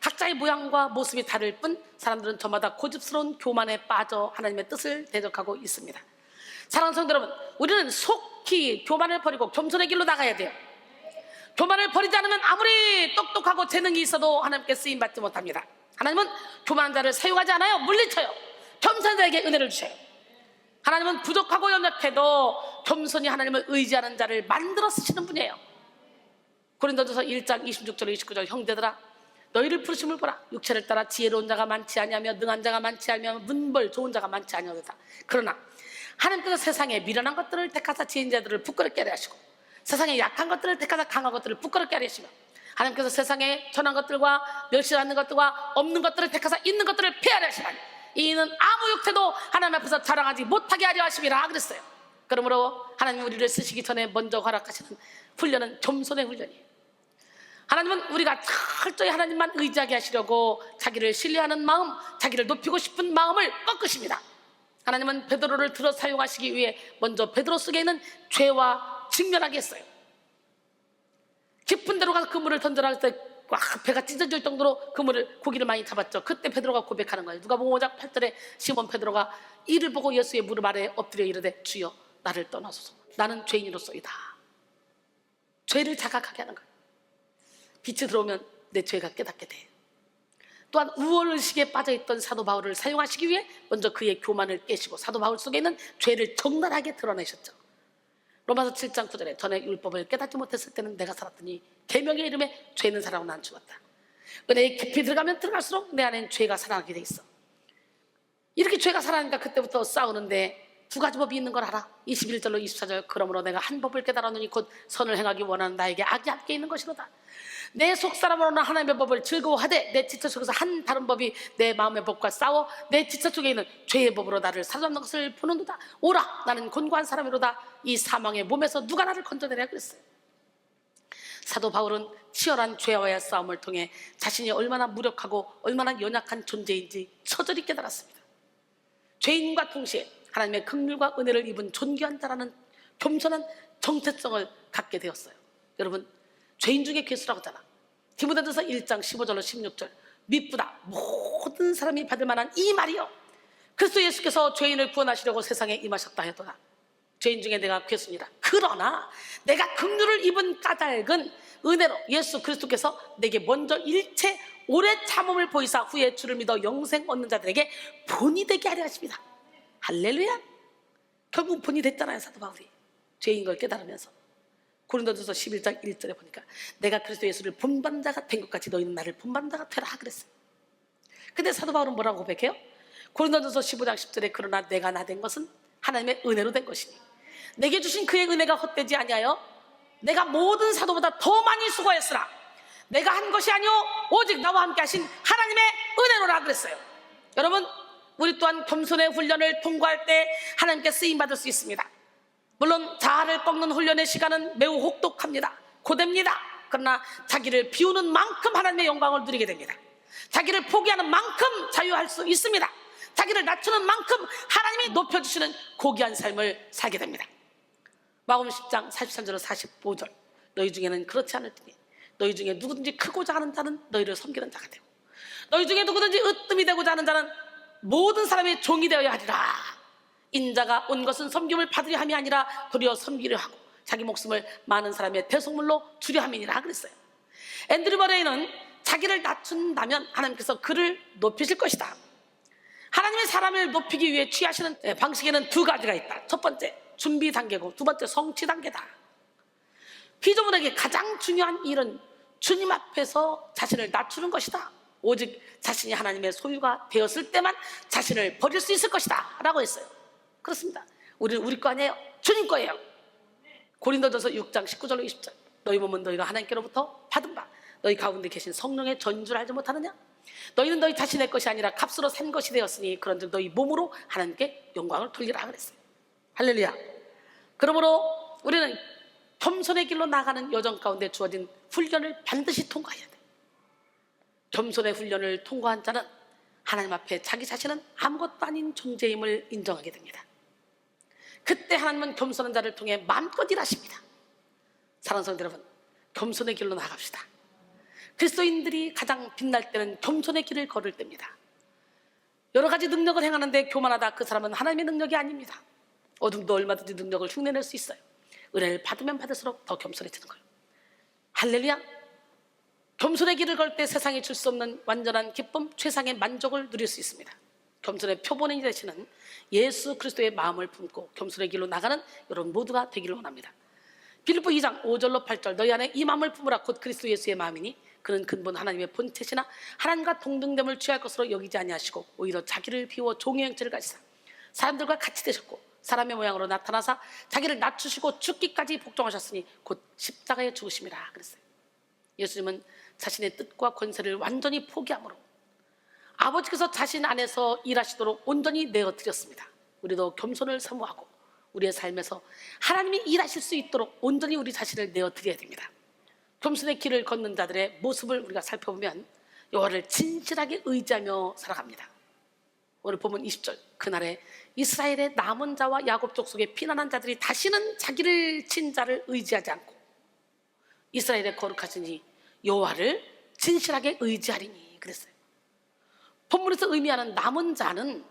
각자의 모양과 모습이 다를 뿐 사람들은 저마다 고집스러운 교만에 빠져 하나님의 뜻을 대적하고 있습니다. 사랑하는 성도 여러분, 우리는 속히 교만을 버리고 겸손의 길로 나가야 돼요. 교만을 버리지 않으면 아무리 똑똑하고 재능이 있어도 하나님께 쓰임받지 못합니다. 하나님은 교만한 자를 사용하지 않아요. 물리쳐요. 겸손한 자에게 은혜를 주셔요. 하나님은 부족하고 연약해도 겸손히 하나님을 의지하는 자를 만들어 쓰시는 분이에요. 고린도전서 1장 26절 29절 형제들아 너희를 부르심을 보라. 육체를 따라 지혜로운 자가 많지 아니하며 능한 자가 많지 아니하며 문벌 좋은 자가 많지 아니하다. 그러나 하나님께서 세상에 미련한 것들을 택하사 지혜인 자들을 부끄럽게 하려 하시고 세상에 약한 것들을 택하사 강한 것들을 부끄럽게 하려 하시며 하나님께서 세상에 천한 것들과 멸시하는 것들과 없는 것들을 택하사 있는 것들을 폐하려 하시나니 이는 아무 육체도 하나님 앞에서 자랑하지 못하게 하려 하심이라 그랬어요. 그러므로 하나님 우리를 쓰시기 전에 먼저 허락하시는 훈련은 겸손의 훈련이에요. 하나님은 우리가 철저히 하나님만 의지하게 하시려고 자기를 신뢰하는 마음, 자기를 높이고 싶은 마음을 꺾으십니다. 하나님은 베드로를 들어 사용하시기 위해 먼저 베드로 속에 있는 죄와 직면하게 했어요. 깊은 데로 가서 그물을 던져라 할 때 배가 찢어질 정도로 고기를 많이 잡았죠. 그때 베드로가 고백하는 거예요. 누가복음 5장 8절에 시몬 베드로가 이를 보고 예수의 무릎 아래에 엎드려 이르되 주여 나를 떠나소서 나는 죄인으로소이다. 죄를 자각하게 하는 거예요. 빛이 들어오면 내 죄가 깨닫게 돼. 또한 우월의식에 빠져있던 사도 바울을 사용하시기 위해 먼저 그의 교만을 깨시고 사도 바울 속에 있는 죄를 적나라하게 드러내셨죠. 로마서 7장 9절에 전에 율법을 깨닫지 못했을 때는 내가 살았더니 계명의 이름에 죄 있는 사람은 난 죽었다. 은혜에 깊이 들어가면 들어갈수록 내 안에는 죄가 살아나게 돼 있어. 이렇게 죄가 살아나니까 그때부터 싸우는데 두 가지 법이 있는 걸 알아. 21절로 24절 그러므로 내가 한 법을 깨달았느니 곧 선을 행하기 원하는 나에게 악이 함께 있는 것이로다. 내 속사람으로는 하나님의 법을 즐거워하되 내 지체 속에서 한 다른 법이 내 마음의 법과 싸워 내 지체 속에 있는 죄의 법으로 나를 사로잡는 것을 보는도다. 오라 나는 곤고한 사람이로다. 이 사망의 몸에서 누가 나를 건져내랴 그랬어요. 사도 바울은 치열한 죄와의 싸움을 통해 자신이 얼마나 무력하고 얼마나 연약한 존재인지 처절히 깨달았습니다. 죄인과 동시에 하나님의 긍휼과 은혜를 입은 존귀한 자라는 겸손한 정체성을 갖게 되었어요. 여러분, 죄인 중에 괴수라고 하잖아. 디모데전서 1장 15절로 16절, 미쁘다 모든 사람이 받을 만한 이 말이요, 그리스도 예수께서 죄인을 구원하시려고 세상에 임하셨다 해도다. 죄인 중에 내가 괴수니라. 그러나 내가 긍휼을 입은 까닭은 은혜로 예수 그리스도께서 내게 먼저 일체 오래 참음을 보이사 후에 주를 믿어 영생 얻는 자들에게 본이 되게 하려 하십니다. 할렐루야. 결국 본이 됐잖아요, 사도 바울이. 죄인 걸 깨달으면서. 고린도전서 11장 1절에 보니까 내가 그리스도 예수를 본받는 자가 된 것 같이 너희는 나를 본받는 자가 되라 그랬어요. 근데 사도 바울은 뭐라고 고백해요? 고린도전서 15장 10절에 그러나 내가 나 된 것은 하나님의 은혜로 된 것이니 내게 주신 그의 은혜가 헛되지 아니하여 내가 모든 사도보다 더 많이 수고했으나 내가 한 것이 아니오 오직 나와 함께 하신 하나님의 은혜로라 그랬어요. 여러분, 우리 또한 겸손의 훈련을 통과할 때 하나님께 쓰임받을 수 있습니다. 물론 자아를 꺾는 훈련의 시간은 매우 혹독합니다. 고됩니다. 그러나 자기를 비우는 만큼 하나님의 영광을 누리게 됩니다. 자기를 포기하는 만큼 자유할 수 있습니다. 자기를 낮추는 만큼 하나님이 높여주시는 고귀한 삶을 살게 됩니다. 마가복음 10장 43절로 45절, 너희 중에는 그렇지 않을 테니 너희 중에 누구든지 크고자 하는 자는 너희를 섬기는 자가 되고 너희 중에 누구든지 으뜸이 되고자 하는 자는 모든 사람의 종이 되어야 하리라. 인자가 온 것은 섬김을 받으려 함이 아니라 도리어 섬기려 하고 자기 목숨을 많은 사람의 대속물로 주려 함이니라 그랬어요. 앤드류 머레이는 자기를 낮춘다면 하나님께서 그를 높이실 것이다. 하나님의 사람을 높이기 위해 취하시는 방식에는 두 가지가 있다. 첫 번째, 준비 단계고 두 번째, 성취 단계다. 피조물에게 가장 중요한 일은 주님 앞에서 자신을 낮추는 것이다. 오직 자신이 하나님의 소유가 되었을 때만 자신을 버릴 수 있을 것이다 라고 했어요. 그렇습니다. 우리는 우리 거 아니에요. 주님 거예요. 고린도전서 6장 19절로 20절, 너희 몸은 너희가 하나님께로부터 받은 바 너희 가운데 계신 성령의 전주를 알지 못하느냐? 너희는 너희 자신의 것이 아니라 값으로 산 것이 되었으니 그런즉 너희 몸으로 하나님께 영광을 돌리라 그랬어요. 할렐루야. 그러므로 우리는 겸손의 길로 나가는 여정 가운데 주어진 훈련을 반드시 통과해야 돼. 겸손의 훈련을 통과한 자는 하나님 앞에 자기 자신은 아무것도 아닌 존재임을 인정하게 됩니다. 그때 하나님은 겸손한 자를 통해 마음껏 일하십니다. 사랑하는 성도 여러분, 겸손의 길로 나갑시다. 그리스도인들이 가장 빛날 때는 겸손의 길을 걸을 때입니다. 여러 가지 능력을 행하는데 교만하다, 그 사람은 하나님의 능력이 아닙니다. 어둠도 얼마든지 능력을 흉내낼 수 있어요. 은혜를 받으면 받을수록 더 겸손해지는 거예요. 할렐루야. 겸손의 길을 걸 때 세상이 줄 수 없는 완전한 기쁨, 최상의 만족을 누릴 수 있습니다. 겸손의 표본이 되시는 예수 그리스도의 마음을 품고 겸손의 길로 나가는 여러분 모두가 되기를 원합니다. 빌립보 2장 5절로 8절, 너희 안에 이 마음을 품으라 곧 그리스도 예수의 마음이니 그는 근본 하나님의 본체시나 하나님과 동등됨을 취할 것으로 여기지 아니하시고 오히려 자기를 비워 종의 형체를 가지사 사람들과 같이 되셨고 사람의 모양으로 나타나사 자기를 낮추시고 죽기까지 복종하셨으니 곧 십자가에 죽으심이라 그랬어요. 예수님은 자신의 뜻과 권세를 완전히 포기함으로 아버지께서 자신 안에서 일하시도록 온전히 내어드렸습니다. 우리도 겸손을 사모하고 우리의 삶에서 하나님이 일하실 수 있도록 온전히 우리 자신을 내어드려야 됩니다. 겸손의 길을 걷는 자들의 모습을 우리가 살펴보면 여호와를 진실하게 의지하며 살아갑니다. 오늘 본문 20절, 그날에 이스라엘의 남은 자와 야곱 족속의 피난한 자들이 다시는 자기를 친 자를 의지하지 않고 이스라엘의 거룩하시니 여호와를 진실하게 의지하리니 그랬어요. 본문에서 의미하는 남은 자는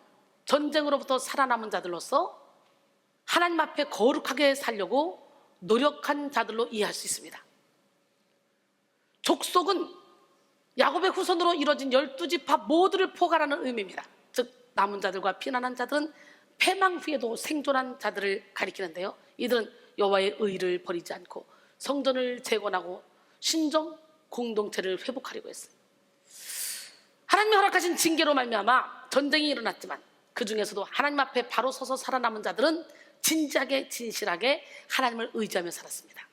전쟁으로부터 살아남은 자들로서 하나님 앞에 거룩하게 살려고 노력한 자들로 이해할 수 있습니다. 족속은 야곱의 후손으로 이루어진 12지파 모두를 포괄하는 의미입니다. 즉 남은 자들과 피난한 자들은 패망 후에도 생존한 자들을 가리키는데요, 이들은 여호와의 의를 버리지 않고 성전을 재건하고 신정 공동체를 회복하려고 했어요. 하나님이 허락하신 징계로 말미암아 전쟁이 일어났지만 그 중에서도 하나님 앞에 바로 서서 살아남은 자들은 진지하게 진실하게 하나님을 의지하며 살았습니다.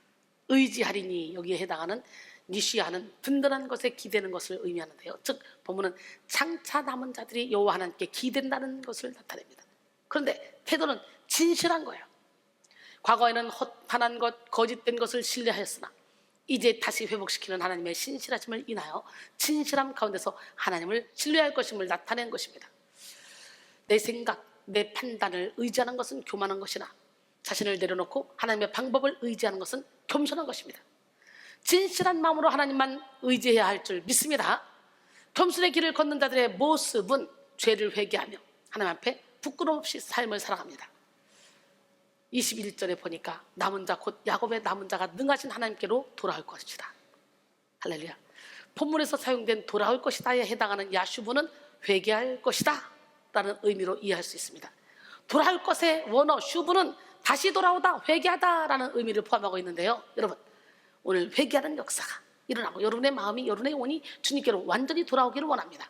의지하리니 여기에 해당하는 니시아는 든든한 것에 기대는 것을 의미하는데요, 즉 본문은 장차 남은 자들이 여호와 하나님께 기댄다는 것을 나타냅니다. 그런데 태도는 진실한 거예요. 과거에는 헛판한 것, 거짓된 것을 신뢰하였으나 이제 다시 회복시키는 하나님의 신실하심을 인하여 진실함 가운데서 하나님을 신뢰할 것임을 나타낸 것입니다. 내 생각, 내 판단을 의지하는 것은 교만한 것이나 자신을 내려놓고 하나님의 방법을 의지하는 것은 겸손한 것입니다. 진실한 마음으로 하나님만 의지해야 할 줄 믿습니다. 겸손의 길을 걷는 자들의 모습은 죄를 회개하며 하나님 앞에 부끄러움 없이 삶을 살아갑니다. 21절에 보니까 남은 자 곧 야곱의 남은 자가 능하신 하나님께로 돌아올 것이다. 할렐루야. 본문에서 사용된 돌아올 것이다에 해당하는 야슈브는 회개할 것이다 라는 의미로 이해할 수 있습니다. 돌아올 것의 원어 슈브는 다시 돌아오다, 회개하다 라는 의미를 포함하고 있는데요, 여러분, 오늘 회개하는 역사가 일어나고 여러분의 마음이, 여러분의 영혼이 주님께로 완전히 돌아오기를 원합니다.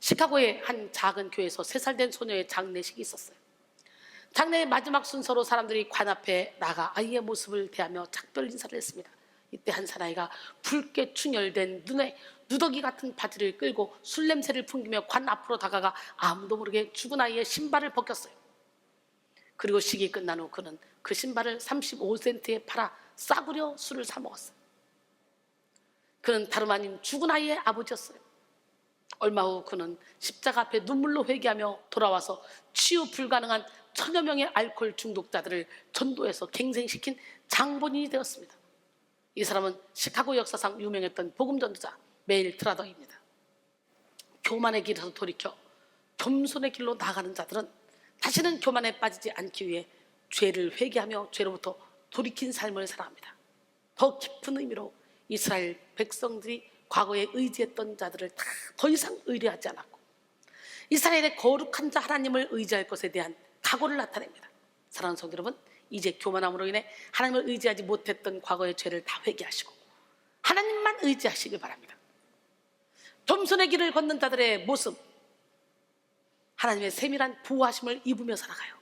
시카고의 한 작은 교회에서 3살 된 소녀의 장례식이 있었어요. 장례의 마지막 순서로 사람들이 관 앞에 나가 아이의 모습을 대하며 작별 인사를 했습니다. 이때 한 사나이가 붉게 충혈된 눈에 누더기 같은 바지를 끌고 술 냄새를 풍기며 관 앞으로 다가가 아무도 모르게 죽은 아이의 신발을 벗겼어요. 그리고 식이 끝난 후 그는 그 신발을 35센트에 팔아 싸구려 술을 사 먹었어요. 그는 다름 아닌 죽은 아이의 아버지였어요. 얼마 후 그는 십자가 앞에 눈물로 회개하며 돌아와서 치유 불가능한 1000여 명의 알코올 중독자들을 전도해서 갱생시킨 장본인이 되었습니다. 이 사람은 시카고 역사상 유명했던 복음 전도자 메일 트라더입니다. 교만의 길에서 돌이켜 겸손의 길로 나가는 자들은 다시는 교만에 빠지지 않기 위해 죄를 회개하며 죄로부터 돌이킨 삶을 살아갑니다. 더 깊은 의미로 이스라엘 백성들이 과거에 의지했던 자들을 다 더 이상 의뢰하지 않았고 이스라엘의 거룩한 자 하나님을 의지할 것에 대한 각오를 나타냅니다. 사랑하는 성도 여러분, 이제 교만함으로 인해 하나님을 의지하지 못했던 과거의 죄를 다 회개하시고 하나님만 의지하시길 바랍니다. 겸손의 길을 걷는 자들의 모습, 하나님의 세밀한 보호하심을 입으며 살아가요.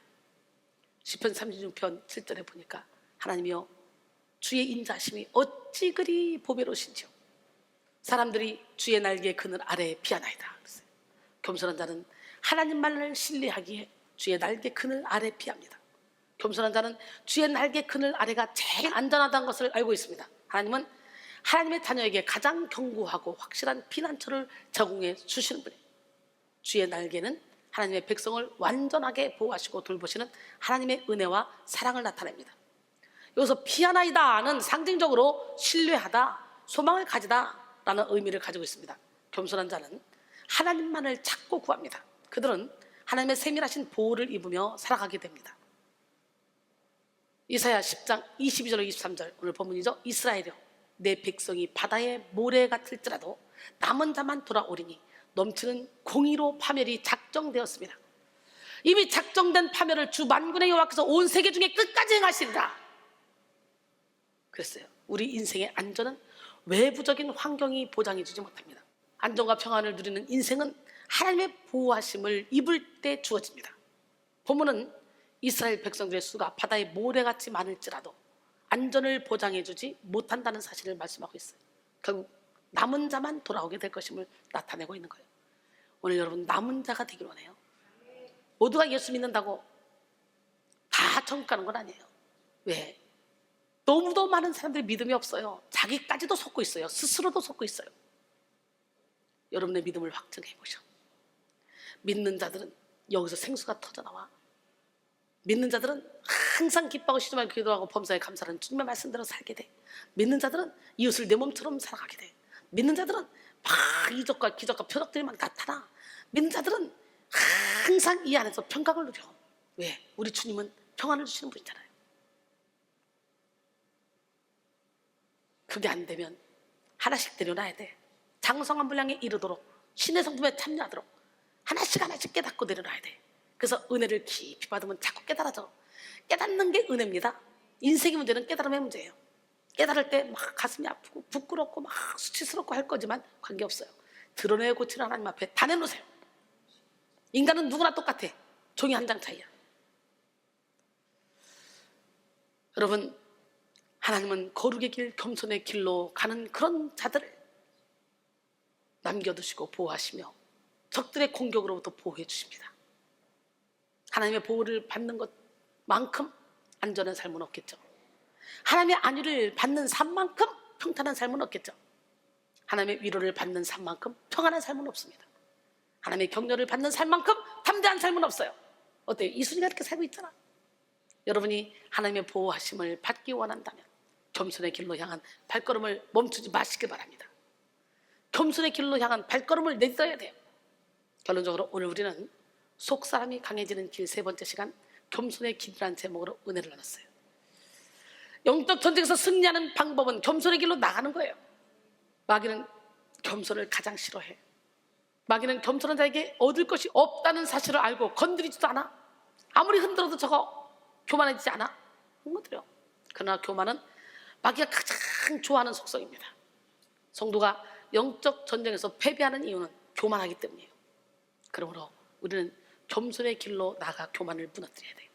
시편 36편 7절에 보니까 하나님이여 주의 인자하심이 어찌 그리 보배로우신지요. 사람들이 주의 날개 그늘 아래에 피하나이다. 겸손한 자는 하나님만을 신뢰하기에 주의 날개 그늘 아래 피합니다. 겸손한 자는 주의 날개 그늘 아래가 제일 안전하다는 것을 알고 있습니다. 하나님은 하나님의 자녀에게 가장 견고하고 확실한 피난처를 제공해 주시는 분이에요. 주의 날개는 하나님의 백성을 완전하게 보호하시고 돌보시는 하나님의 은혜와 사랑을 나타냅니다. 여기서 피하나이다는 상징적으로 신뢰하다, 소망을 가지다 라는 의미를 가지고 있습니다. 겸손한 자는 하나님만을 찾고 구합니다. 그들은 하나님의 세밀하신 보호를 입으며 살아가게 됩니다. 이사야 10장 22절 23절 오늘 본문이죠. 이스라엘이여 내 백성이 바다의 모래 같을지라도 남은 자만 돌아오리니 넘치는 공의로 파멸이 작정되었습니다. 이미 작정된 파멸을 주 만군의 여호와께서 온 세계 중에 끝까지 행하시리라 그랬어요. 우리 인생의 안전은 외부적인 환경이 보장해주지 못합니다. 안정과 평안을 누리는 인생은 하나님의 보호하심을 입을 때 주어집니다. 본문은 이스라엘 백성들의 수가 바다의 모래같이 많을지라도 안전을 보장해주지 못한다는 사실을 말씀하고 있어요. 결국 남은 자만 돌아오게 될 것임을 나타내고 있는 거예요. 오늘 여러분 남은 자가 되길 원해요. 모두가 예수 믿는다고 다 천국 가는 건 아니에요. 왜? 너무도 많은 사람들이 믿음이 없어요. 자기까지도 속고 있어요. 스스로도 속고 있어요. 여러분의 믿음을 확증해 보셔. 믿는 자들은 여기서 생수가 터져나와. 믿는 자들은 항상 기뻐하고 시주하고 기도하고 범사에 감사하는 주님의 말씀대로 살게 돼. 믿는 자들은 이웃을 내 몸처럼 살아가게 돼. 믿는 자들은 막 이적과 기적과 표적들이 막 나타나. 믿는 자들은 항상 이 안에서 평강을 누려. 왜? 우리 주님은 평안을 주시는 분이잖아요. 그게 안 되면 하나씩 내려놔야 돼. 장성한 분량에 이르도록 신의 성품에 참여하도록 하나씩 깨닫고 내려놔야 돼. 그래서 은혜를 깊이 받으면 자꾸 깨달아져. 깨닫는 게 은혜입니다. 인생의 문제는 깨달음의 문제예요. 깨달을 때 막 가슴이 아프고 부끄럽고 막 수치스럽고 할 거지만 관계없어요. 드러내어 고치는 하나님 앞에 다 내놓으세요. 인간은 누구나 똑같아. 종이 한 장 차이야. 여러분, 하나님은 거룩의 길, 겸손의 길로 가는 그런 자들을 남겨두시고 보호하시며 적들의 공격으로부터 보호해 주십니다. 하나님의 보호를 받는 것만큼 안전한 삶은 없겠죠. 하나님의 안위를 받는 삶만큼 평탄한 삶은 없겠죠. 하나님의 위로를 받는 삶만큼 평안한 삶은 없습니다. 하나님의 격려를 받는 삶만큼 담대한 삶은 없어요. 어때요? 이순이가 이렇게 살고 있잖아. 여러분이 하나님의 보호하심을 받기 원한다면 겸손의 길로 향한 발걸음을 멈추지 마시길 바랍니다. 겸손의 길로 향한 발걸음을 내딛어야 돼요. 결론적으로 오늘 우리는 속사람이 강해지는 길 세 번째 시간, 겸손의 길이라는 제목으로 은혜를 나눴어요. 영적 전쟁에서 승리하는 방법은 겸손의 길로 나가는 거예요. 마귀는 겸손을 가장 싫어해. 마귀는 겸손한 자에게 얻을 것이 없다는 사실을 알고 건드리지도 않아. 아무리 흔들어도 저거 교만해지지 않아. 흔들려. 그러나 교만은 마귀가 가장 좋아하는 속성입니다. 성도가 영적 전쟁에서 패배하는 이유는 교만하기 때문이에요. 그러므로 우리는 겸손의 길로 나가 교만을 무너뜨려야 돼요.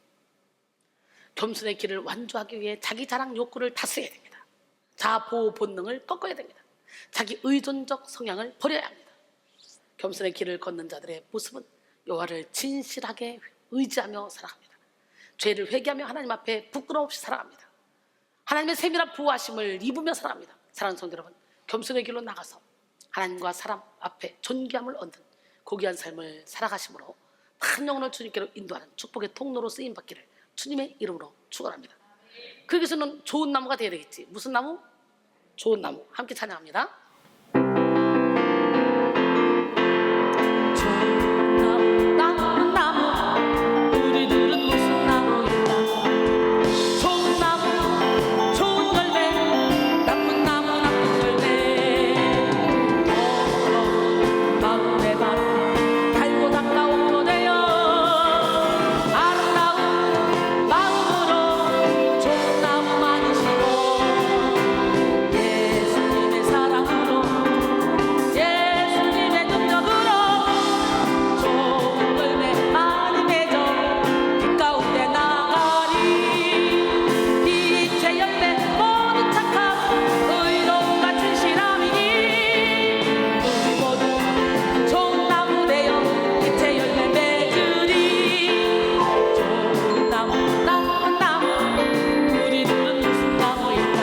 겸손의 길을 완주하기 위해 자기 자랑 욕구를 다스려야 됩니다. 자보호 본능을 꺾어야 됩니다. 자기 의존적 성향을 버려야 합니다. 겸손의 길을 걷는 자들의 모습은 여호와를 진실하게 의지하며 살아갑니다. 죄를 회개하며 하나님 앞에 부끄러움 없이 살아갑니다. 하나님의 세밀한 보호하심을 입으며 살아갑니다. 사랑하는 성도 여러분, 겸손의 길로 나가서 하나님과 사람 앞에 존귀함을 얻는 고귀한 삶을 살아가심으로 한 영혼을 주님께로 인도하는 축복의 통로로 쓰임받기를 주님의 이름으로 축원합니다. 그러기 위해서는 좋은 나무가 되어야 되겠지. 무슨 나무? 좋은 나무. 함께 찬양합니다. 좋은 나무, 나쁜 나무, 우리들은 무슨 나무일까? 좋은 나무, 좋은 열매, 나쁜 나무, 나쁜 열매. 마음의 밭 달고 닦아온 거래요. 아름다운 마음으로 좋은 나무 많으시고 예수님의 사랑으로 예수님의 능력으로 좋은 열매 많이 맺어 빛 가운데 나가리. 빛의 열매 모두 착한 의로운 같은 신함이니 우리 모두 좋은 나무 되어 빛의 열매 맺으리. 좋은 나무, 나쁜 나무, 우리들은 무슨 나무일까?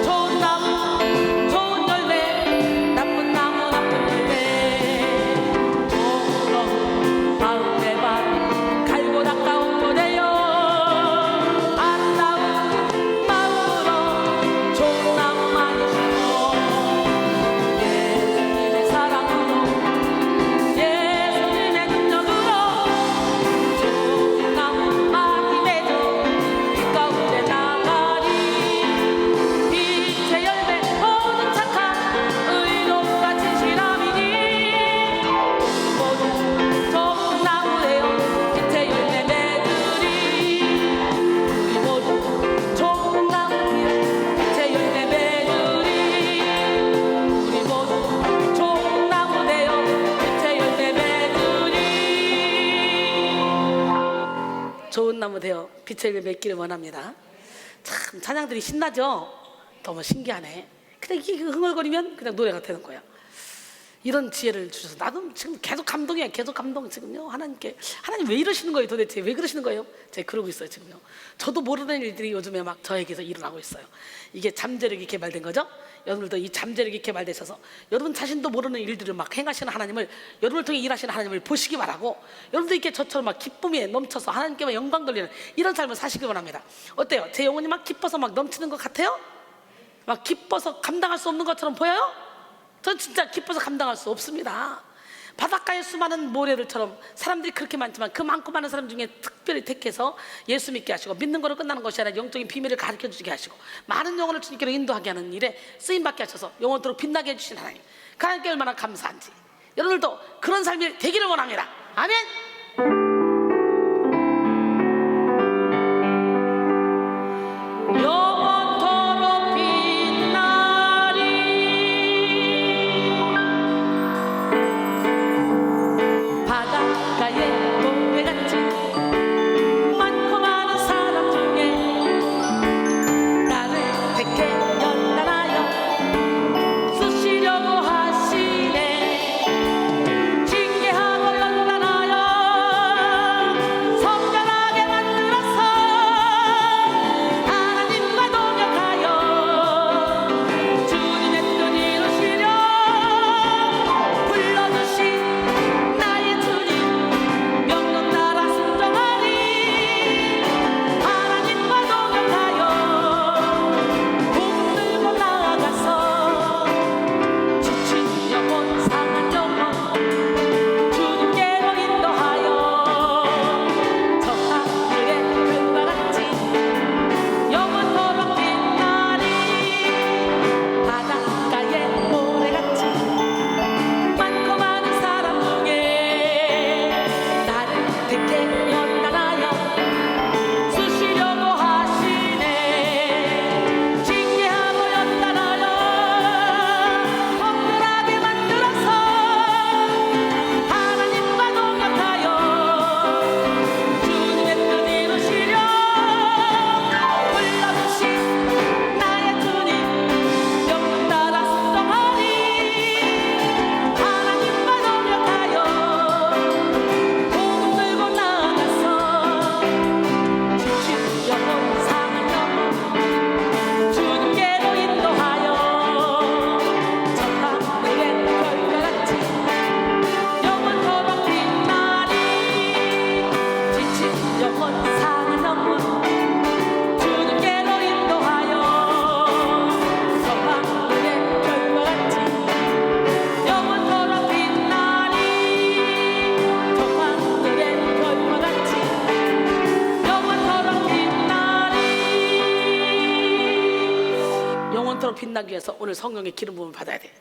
좋은 나무, 좋은 열매, 나쁜 나무, 나쁜 열매. 마음의 밭 갈고 닦아온 거래요. 아름다운 마음으로 좋은 나무 많으시고 예수님의 사랑으로 예수님의 능력으로 좋은 나무 많이 맺어 빛 가운데 나가리. 빛의 열매 모두 착한 의로운 같은 신함이니 모두 좋은 나무 되어 빛의 열매 맺으리. 우리 모두 좋은 나무 되어 빛의 열매 맺으리. 우리 모두 좋은 나무 되어 빛의 열매 맺으리. 좋은 나무 되어 빛의 열매 맺기를 원합니다. 참 찬양들이 신나죠? 너무 신기하네. 그냥 이게 흥얼거리면 그냥 노래가 되는 거야. 이런 지혜를 주셔서 나도 지금 계속 감동이야. 계속 감동. 지금요 하나님께 하나님 왜 이러시는 거예요? 도대체 왜 그러시는 거예요? 제가 그러고 있어요 지금요. 저도 모르는 일들이 요즘에 막 저에게서 일어나고 있어요. 이게 잠재력이 개발된 거죠. 여러분들도 이 잠재력이 개발되셔서 여러분 자신도 모르는 일들을 막 행하시는 하나님을, 여러분을 통해 일하시는 하나님을 보시기 바라고, 여러분도 이렇게 저처럼 막 기쁨에 넘쳐서 하나님께만 영광 돌리는 이런 삶을 사시기 원합니다. 어때요? 제 영혼이 막 기뻐서 막 넘치는 것 같아요? 막 기뻐서 감당할 수 없는 것처럼 보여요? 전 진짜 기뻐서 감당할 수 없습니다. 바닷가의 수많은 모래들처럼 사람들이 그렇게 많지만 그 많고 많은 사람 중에 특별히 택해서 예수 믿게 하시고 믿는 거로 끝나는 것이 아니라 영적인 비밀을 가르쳐 주게 하시고 많은 영혼을 주님께로 인도하게 하는 일에 쓰임받게 하셔서 영원토록 빛나게 해주신 하나님, 그 하나님께 얼마나 감사한지 여러분들도 그런 삶이 되기를 원합니다. 아멘. 영원토록 빛나리. 바닷가에 동해같이 많고 많은 사람 중에 나를 택해 연단하여 쓰시려고 하시네. 징계하고 연단하여 하나로 빛나기 위해서 오늘 성령의 기름 부음을 받아야 돼.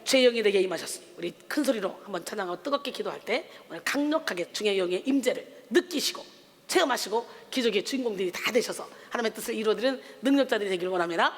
주의 영이 내게 임하셨으니 우리 큰 소리로 한번 찬양하고 뜨겁게 기도할 때 오늘 강력하게 주의 영의 임재를 느끼시고 체험하시고 기적의 주인공들이 다 되셔서 하나님의 뜻을 이루어드리는 능력자들이 되기를 원합니다.